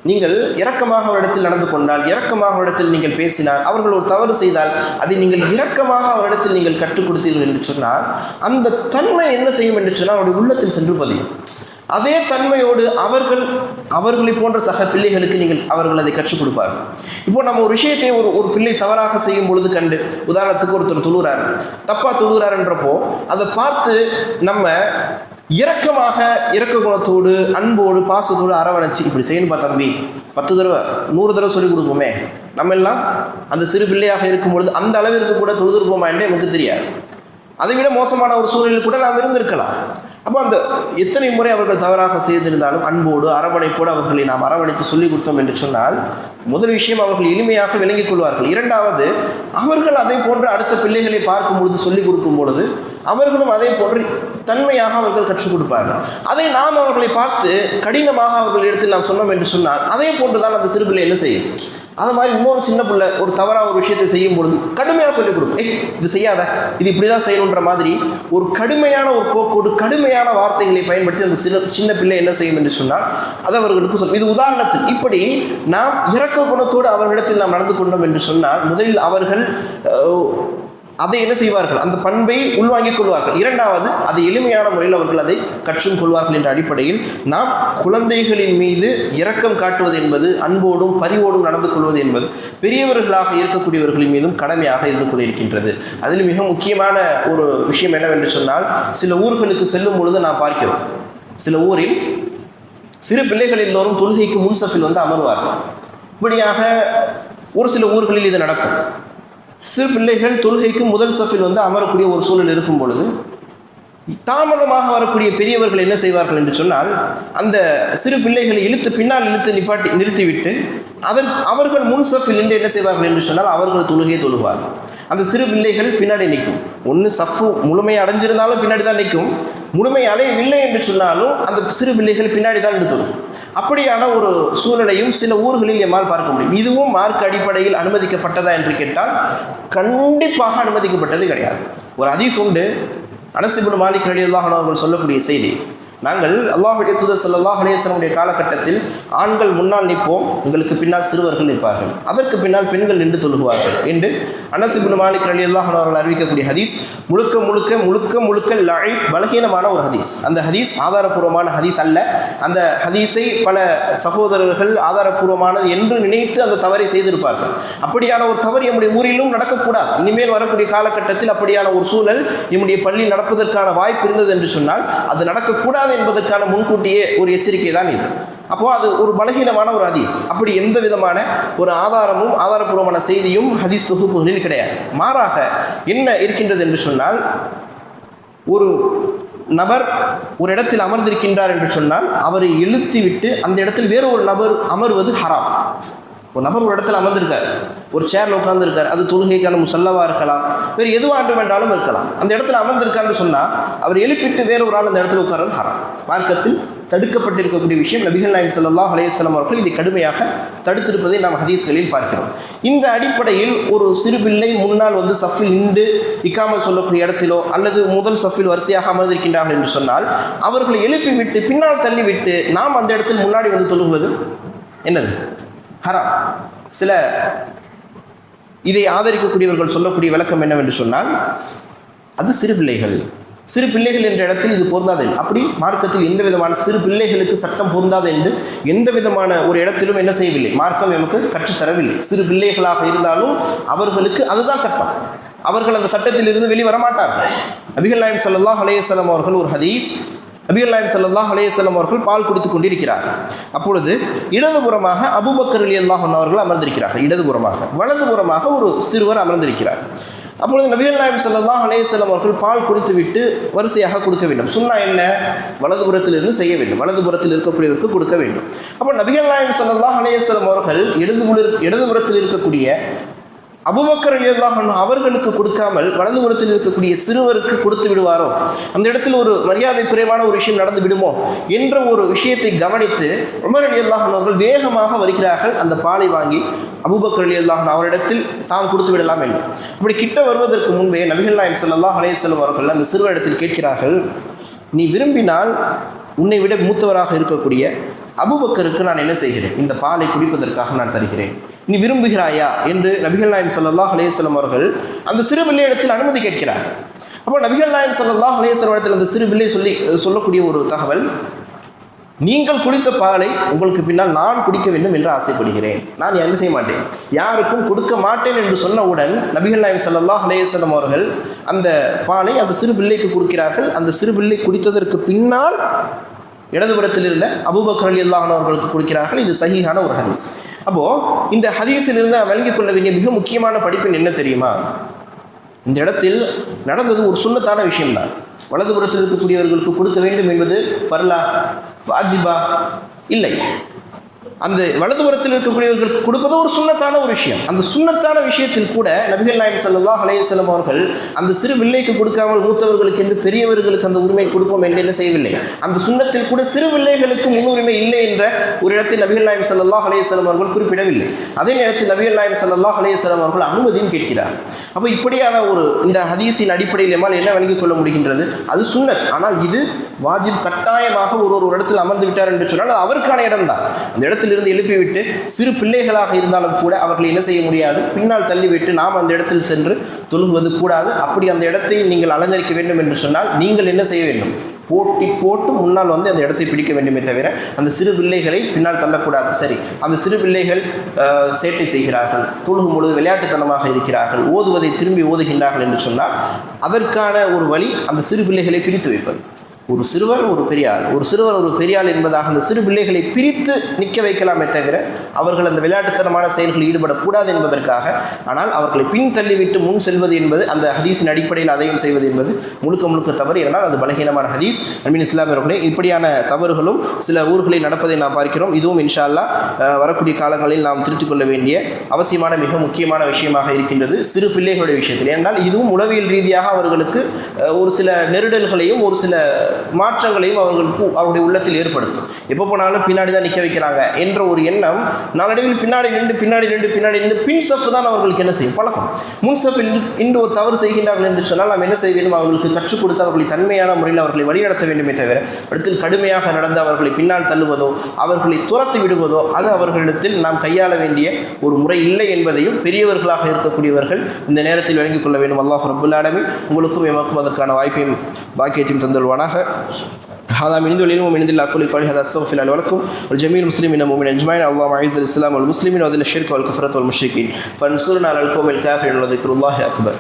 நீங்கள் இரக்கமாக அவரிடத்தில் நடந்து கொண்டால், இரக்கமாக அவரிடத்தில் நீங்கள் பேசினால், அவர்கள் ஒரு தவறு செய்தால் அதை நீங்கள் இரக்கமாக அவரிடத்தில் நீங்கள் கற்றுக் கொடுத்தீர்கள் என்று சொன்னால் அந்த தன்மை என்ன செய்யும் என்று சொன்னால் அவருடைய உள்ளத்தில் சென்று பதியும். அதே தன்மையோடு அவர்களை போன்ற சக பிள்ளைகளுக்கு அவர்கள் அதை கற்றுக் கொடுப்பார்கள். இப்போ நம்ம ஒரு விஷயத்தை ஒரு பிள்ளை தவறாக செய்யும் பொழுது கண்டு, உதாரணத்துக்கு ஒருத்தர் தொழுகிறார், தப்பா தொழுகிறார்ன்றப்போ அதை பார்த்து நம்ம இரக்க குணத்தோடு, அன்போடு, பாசத்தோடு அரவணைச்சு இப்படி செய்யணும்பா தம்பி, 10 தடவை 100 தடவை சொல்லிக் கொடுப்போமே. நம்ம எல்லாம் அந்த சிறு பிள்ளையாக இருக்கும் பொழுது அந்த அளவிற்கு கூட தொழுதிருப்போமா என்று எனக்கு தெரியாது. அதை விட மோசமான ஒரு சூழலில் கூட நாம் இருந்திருக்கலாம். அப்போ அந்த எத்தனை முறை அவர்கள் தவறாக செய்திருந்தாலும் அன்போடு, அரவணைப்போடு அவர்களை நாம் அரவணைத்து சொல்லிக் கொடுத்தோம் என்று சொன்னால் முதல் விஷயம் அவர்கள் எளிமையாக விளங்கிக் கொள்வார்கள். இரண்டாவது, அவர்கள் அதை போன்று அடுத்த பிள்ளைகளை பார்க்கும் பொழுது சொல்லிக் கொடுக்கும் பொழுது அவர்களும் அதே போன்று தன்மையாக அவர்கள் கற்றுக் கொடுப்பார்கள். அதை நாம் அவர்களை பார்த்து கடினமாக அவர்களிடத்தில் நாம் சொன்னோம் என்று சொன்னால் அதே போன்றுதான் அந்த சிறு பிள்ளை என்ன செய்யும். அது மாதிரி இன்னொரு சின்ன பிள்ளை ஒரு தவறாக ஒரு விஷயத்தை செய்யும் பொழுது கடுமையாக சொல்லிக் கொடுக்கும், இது செய்யாத, இது இப்படி தான் செய்யணுன்ற மாதிரி ஒரு கடுமையான ஒரு போக்கோடு, கடுமையான வார்த்தைகளை பயன்படுத்தி அந்த சின்ன பிள்ளை என்ன செய்யும் என்று சொன்னால் அது அவர்களுக்கு சொல்லும். இது உதாரணத்துக்கு. இப்படி நாம் இரக்க குணத்தோடு அவர்களிடத்தில் நாம் நடந்து கொண்டோம் என்று சொன்னால் முதலில் அவர்கள் அதை என்ன செய்வார்கள், அந்த பண்பை உள்வாங்கிக் கொள்வார்கள். இரண்டாவது, அதை எளிமையான முறையில் அவர்கள் அதை கற்றும் கொள்வார்கள் என்ற அடிப்படையில் நாம் குழந்தைகளின் மீது இரக்கம் காட்டுவது என்பது, அன்போடும் பரிவோடும் நடந்து கொள்வது என்பது பெரியவர்களாக இருக்கக்கூடியவர்களின் மீதும் கடமையாக இருந்து கொண்டிருக்கின்றது. அதில் மிக முக்கியமான ஒரு விஷயம் என்னவென்று சொன்னால், சில ஊர்களுக்கு செல்லும் பொழுது நாம் பார்க்கிறோம், சில ஊரில் சிறு பிள்ளைகள் எல்லோரும் தொழுகைக்கு முன்சஃபில் அமர்வார்கள். இப்படியாக ஒரு சில ஊர்களில் இது நடக்கும். சிறு பிள்ளைகள் தொழுகைக்கு முதல் சஃபில் அமரக்கூடிய ஒரு சூழல் இருக்கும் பொழுது தாமதமாக வரக்கூடிய பெரியவர்கள் என்ன செய்வார்கள் என்று சொன்னால், அந்த சிறு பிள்ளைகளை பின்னால் நிறுத்திவிட்டு அவர்கள் முன் சஃபில் நின்று என்ன செய்வார்கள் என்று சொன்னால் அவர்கள் தொழுகையை தொழுவார்கள். அந்த சிறு பிள்ளைகள் பின்னாடி நிற்கும். ஒன்று சஃபு முழுமையை அடைஞ்சிருந்தாலும் பின்னாடி தான் நிற்கும், முழுமை அடையவில்லை என்று சொன்னாலும் அந்த சிறு பிள்ளைகள் பின்னாடி தான் நின்று தொழுகும். அப்படியான ஒரு சூழலையும் சில ஊர்களில் எம்மால் பார்க்க முடியும். இதுவும் மார்க் அடிப்படையில் அனுமதிக்கப்பட்டதா என்று கேட்டால் கண்டிப்பாக அனுமதிக்கப்பட்டது கிடையாது. ஒரு ஹதீஸ் உண்டு, அனஸ் இப்னு மாலிக் ரலியல்லாஹு அன்ஹு அவர்கள் சொல்லக்கூடிய செய்தி. நாங்கள் அல்லாஹ்வுடைய தூதர் ஸல்லல்லாஹு அலைஹி வஸல்லம் காலகட்டத்தில் ஆண்கள் முன்னால் நிற்போம், எங்களுக்கு பின்னால் சிறுவர்கள் நிற்பார்கள், அதற்கு பின்னால் பெண்கள் நின்று தொழுகுவார்கள் என்று அனஸ் இப்னு மாலிக் ரலியல்லாஹு அன்ஹு அவர்கள் அறிவிக்கக்கூடிய ஹதீஸ் முழுக்க லைஃப் பலகீனமான ஒரு ஹதீஸ். அந்த ஹதீஸ் ஆதாரபூர்வமான ஹதீஸ் அல்ல. அந்த ஹதீஸை பல சகோதரர்கள் ஆதாரபூர்வமானது என்று நினைத்து அந்த தவறை செய்திருப்பார்கள். அப்படியான ஒரு தவறு நம்முடைய ஊரிலும் நடக்கக்கூடாது. இனிமேல் வரக்கூடிய காலகட்டத்தில் அப்படியான ஒரு சூழல் நம்முடைய பள்ளியில் நடப்பதற்கான வாய்ப்பு இருந்தது என்று சொன்னால் அது நடக்கக்கூடாது என்பதற்கான முன்கூட்டியே ஒரு எச்சரிக்கை தான் இது. அப்போ அது ஒரு பலகீனமான ஒரு ஹதீஸ். அப்படி எந்த விதமான ஒரு ஆதாரமும் ஆதாரபூர்வமான செய்தியும் ஹதீஸ் தொகுப்புகளில் கிடையாது. மாறாக என்ன இருக்கின்றது என்று சொன்னால், ஒரு நபர் ஒரு இடத்தில் அமர்ந்திருக்கின்றார் என்று சொன்னால் அவரை இழுத்திவிட்டு அந்த இடத்தில் வேறு ஒரு நபர் அமர்வது ஹராம். ஒரு நபர் ஒரு இடத்துல அமர்ந்திருக்கார், ஒரு சேர்ல உட்கார்ந்துருக்கார், அது தொழுகைக்கான முசல்லவா இருக்கலாம், வேறு எதுவாண்டு வேண்டாலும் இருக்கலாம். அந்த இடத்துல அமர்ந்திருக்காருன்னு சொன்னால் அவர் எழுப்பிட்டு வேற ஒரு ஆள் அந்த இடத்துல உட்கார்றது ஹராம். மார்க்கத்தில் தடுக்கப்பட்டிருக்கக்கூடிய விஷயம். நபிகள் நாயகம் ஸல்லல்லாஹு அலைஹி வஸல்லம் அவர்கள் இதை கடுமையாக தடுத்திருப்பதை நாம் ஹதீஸ்களில் பார்க்கிறோம். இந்த அடிப்படையில் ஒரு சிறுபிள்ளை முன்னால் சஃபில் நின்று இக்காமத் சொல்லக்கூடிய இடத்திலோ அல்லது முதல் சஃபில் வரிசையாக அமர்ந்திருக்கின்றார்கள் என்று சொன்னால் அவர்களை எழுப்பிவிட்டு பின்னால் தள்ளிவிட்டு நாம் அந்த இடத்தில் முன்னாடி தொழுகுவது என்னது? ஹராம். சில இதை ஆதரிக்கக்கூடியவர்கள் சொல்லக்கூடிய விளக்கம் என்னவென்று சொன்னால், அது சிறு பிள்ளைகள் என்ற இடத்தில் இது பொருந்தாது. அப்படி மார்க்கத்தில் எந்த விதமான சிறு பிள்ளைகளுக்கு சட்டம் பொருந்தாது என்று எந்த விதமான ஒரு இடத்திலும் என்ன செய்யவில்லை, மார்க்கம் நமக்கு கற்றுத்தரவில்லை. சிறு பிள்ளைகளாக இருந்தாலும் அவர்களுக்கு அதுதான் சட்டம். அவர்கள் அந்த சட்டத்தில் இருந்து வெளிவர மாட்டார்கள். நபிகள் நாயகம் ஸல்லல்லாஹு அலைஹி வஸல்லம் அவர்கள் ஒரு ஹதீஸ், நபிகள் நாயகம் ஸல்லல்லாஹு அலைஹி வஸல்லம் அவர்கள் பால் குடித்துக் கொண்டிருக்கிறார்கள். அப்பொழுது இடதுபுறமாக அபூபக்கர் ரலியல்லாஹு அன்ஹு அவர்கள் அமர்ந்திருக்கிறார்கள், இடதுபுறமாக. வலதுபுறமாக ஒரு சிறுவர் அமர்ந்திருக்கிறார். அப்பொழுது நபிகள் நாயகம் ஸல்லல்லாஹு அலைஹி வஸல்லம் அவர்கள் பால் குடித்துவிட்டு வரிசையாக கொடுக்க வேண்டும். சுன்னா என்ன? வலதுபுறத்திலிருந்து செய்ய வேண்டும், வலதுபுறத்தில் இருக்கக்கூடியவருக்கு கொடுக்க வேண்டும். அப்போ நபிகள் நாயகம் ஸல்லல்லாஹு அலைஹி வஸல்லம் அவர்கள் இடதுபுறத்தில் இருக்கக்கூடிய அபூபக்கர் ரலியல்லாஹு அன்ஹு அவர்களுக்கு கொடுக்காமல் வலதுபுறத்தில் இருக்கக்கூடிய சிறுவருக்கு கொடுத்து விடுவாரோ, அந்த இடத்தில் ஒரு மரியாதை குறைவான ஒரு விஷயம் நடந்து விடுமோ என்ற ஒரு விஷயத்தை கவனித்து உமர் ரலியல்லாஹு அன்ஹு அவர்கள் வேகமாக வருகிறார்கள். அந்த பாலை வாங்கி அபூபக்கர் ரலியல்லாஹு அன்ஹு அவரிடத்தில் தாம் கொடுத்து விடலாம் என்று. அப்படி கிட்ட வருவதற்கு முன்பே நபிகள் நாயகம் ஸல்லல்லாஹு அலைஹி வஸல்லம் அவர்கள் அந்த சிறுவரிடத்தில் கேட்கிறார்கள், நீ விரும்பினால் உன்னை விட மூத்தவராக இருக்கக்கூடிய அபூபக்கருக்கு நான் என்ன செய்கிறேன், இந்த பாலை குடிப்பதற்காக நான் தருகிறேன், நீ விரும்புகிறாயா என்று நபிகள் நாயகம் ஸல்லல்லாஹு அலைஹி வஸல்லம் அவர்கள் அந்த சிறு பிள்ளையிடத்தில் அனுமதி கேட்கிறார். அப்போ நபிகள் நாயகம் ஸல்லல்லாஹு அலைஹி வஸல்லம் இடத்தில் அந்த சிறு பிள்ளை சொல்லக்கூடிய ஒரு தகவல், நீங்கள் குடித்த பாலை உங்களுக்கு பின்னால் நான் குடிக்க வேண்டும் என்று ஆசைப்படுகிறேன், நான் என்ன செய்ய மாட்டேன், யாருக்கும் கொடுக்க மாட்டேன் என்று சொன்னவுடன் நபிகள் நாயகம் ஸல்லல்லாஹு அலைஹி வஸல்லம் அவர்கள் அந்த பாலை அந்த சிறு பிள்ளைக்கு கொடுக்கிறார்கள். அந்த சிறு பிள்ளை குடித்ததற்கு பின்னால் இடதுபுறத்தில் இருந்த அபூபக்கர் ரலியல்லாஹு அன்ஹு அவர்களுக்கு கொடுக்கிறார்கள். இது சஹீஹான ஒரு ஹதீஸ். அப்போது இந்த ஹதீஸிலிருந்து நான் விளங்கிக் கொள்ள வேண்டிய மிக முக்கியமான படிப்பின் என்ன தெரியுமா? இந்த இடத்தில் நடந்தது ஒரு சுன்னத்தான விஷயம்தான். வலதுபுறத்தில் இருக்கக்கூடியவர்களுக்கு கொடுக்க வேண்டும் என்பது ஃபர்லா, வாஜிபா இல்லை. அந்த வலதுபுறத்தில் இருக்கக்கூடியவர்களுக்கு கொடுப்பது ஒரு சுன்னத்தான ஒரு விஷயம். அந்த சுன்னத்தான விஷயத்தில் கூட நபிகள் நாயகம் ஸல்லல்லாஹு அலைஹி வஸல்லம் அவர்கள் அந்த சிறு பிள்ளைக்கு கொடுக்காமல் மூத்தவர்களுக்கு என்று பெரியவர்களுக்கு அந்த உரிமை கொடுப்போம் என்று என்ன செய்யவில்லை. அந்த சுன்னத்தில் கூட சிறு பிள்ளைகளுக்கு முன்னுரிமை இல்லை என்ற ஒரு இடத்தில் நபிகள் நாயகம் ஸல்லல்லாஹு அலைஹி வஸல்லம் அவர்கள் குறிப்பிடவில்லை. அதே நேரத்தில் நபிகள் நாயகம் ஸல்லல்லாஹு அலைஹி வஸல்லம் அவர்கள் அனுமதியும் கேட்கிறார். அப்போ இப்படியான ஒரு இந்த ஹதீஸின் அடிப்படையில் எம்மால் என்ன விளங்கிக் கொள்ள முடிகின்றது? அது சுன்னத். ஆனால் இது வாஜிப், கட்டாயமாக ஒரு இடத்தில் அமர்ந்து விட்டார் என்று சொன்னால் அது அவருக்கான இடம் தான். அந்த இடத்தில் இடத்திலிருந்து எழுப்பிவிட்டு சிறு பிள்ளைகளாக இருந்தாலும் கூட அவர்களை என்ன செய்ய முடியாது, பின்னால் தள்ளிவிட்டு நாம் அந்த இடத்தில் சென்று தொழுகுவது கூடாது. அப்படி அந்த இடத்தை நீங்கள் அலங்கரிக்க வேண்டும் என்று சொன்னால் நீங்கள் என்ன செய்ய வேண்டும், போட்டி போட்டு முன்னால் வந்து அந்த இடத்தை பிடிக்க வேண்டுமே தவிர அந்த சிறு பிள்ளைகளை பின்னால் தள்ளக்கூடாது. சரி, அந்த சிறு பிள்ளைகள் சேட்டை செய்கிறார்கள், தொழுகும் பொழுது விளையாட்டுத்தனமாக இருக்கிறார்கள், ஓதுவதை திரும்பி ஓதுகின்றார்கள் என்று சொன்னால் அதற்கான ஒரு வழி அந்த சிறு பிள்ளைகளை பிரித்து வைப்பது. ஒரு சிறுவர் ஒரு பெரியாள், ஒரு சிறுவர் ஒரு பெரியாள் என்பதாக அந்த சிறு பிள்ளைகளை பிரித்து நிற்க வைக்கலாமே தவிர அவர்கள் அந்த விளையாட்டுத்தனமான செயல்களில் ஈடுபடக்கூடாது என்பதற்காக. ஆனால் அவர்களை பின் தள்ளிவிட்டு முன் செல்வது என்பது, அந்த ஹதீஸின் அடிப்படையில் அதையும் செய்வது என்பது முழுக்க முழுக்க தவறு. என்றால் அது பலகீனமான ஹதீஸ். அன்பின் இஸ்லாமியர்களே, இப்படியான தவறுகளும் சில ஊர்களில் நடப்பதை நாம் பார்க்கிறோம். இதுவும் இன்ஷா அல்லாஹ் வரக்கூடிய காலங்களில் நாம் திருத்திக் கொள்ள வேண்டிய அவசியமான மிக முக்கியமான விஷயமாக இருக்கின்றது சிறு பிள்ளைகளுடைய விஷயத்தில். ஏனென்றால் இதுவும் உளவியல் ரீதியாக அவர்களுக்கு ஒரு சில நெருடல்களையும் ஒரு சில மாற்றங்களையும் அவருடைய உள்ளத்தில் ஏற்படுத்தும். எப்போ போனாலும் பின்னாடி தான் நிற்க வைக்கிறாங்க என்ற ஒரு எண்ணம் நாளடைவில் பின்னாடி நின்று பின் சஃப் தான் அவர்களுக்கு என்ன செய்யும் பழக்கம். முன் சஃபில் இன்று ஒரு தவறு செய்கின்றார்கள் என்று சொன்னால் நாம் என்ன செய்ய வேண்டும், அவர்களுக்கு கற்றுக் கொடுத்து அவர்களை தன்மையான முறையில் அவர்களை வழிநடத்த வேண்டுமே தவிர இடத்தில் கடுமையாக நடந்து அவர்களை பின்னால் தள்ளுவதோ அவர்களை துரத்து விடுவதோ அது அவர்களிடத்தில் நாம் கையாள வேண்டிய ஒரு முறை இல்லை என்பதையும் பெரியவர்களாக இருக்கக்கூடியவர்கள் இந்த நேரத்தில் விளங்கிக் கொள்ள வேண்டும். அல்லாஹ் ரப்புல் ஆலமீன் உங்களுக்கும் எமக்கும் அதற்கான வாய்ப்பையும் பாக்கியத்தையும் தந்தல்வானாக. هذا من عند العلم ومن عند الله كل قول هذا استغفر الله ولكم والجميع المسلمين والمؤمنين اجمعين. اللهم اعز الاسلام والمسلمين واذل الشرك والكفرة والمشركين فانصرنا على القوم الكافرين وذكر الله اكبر.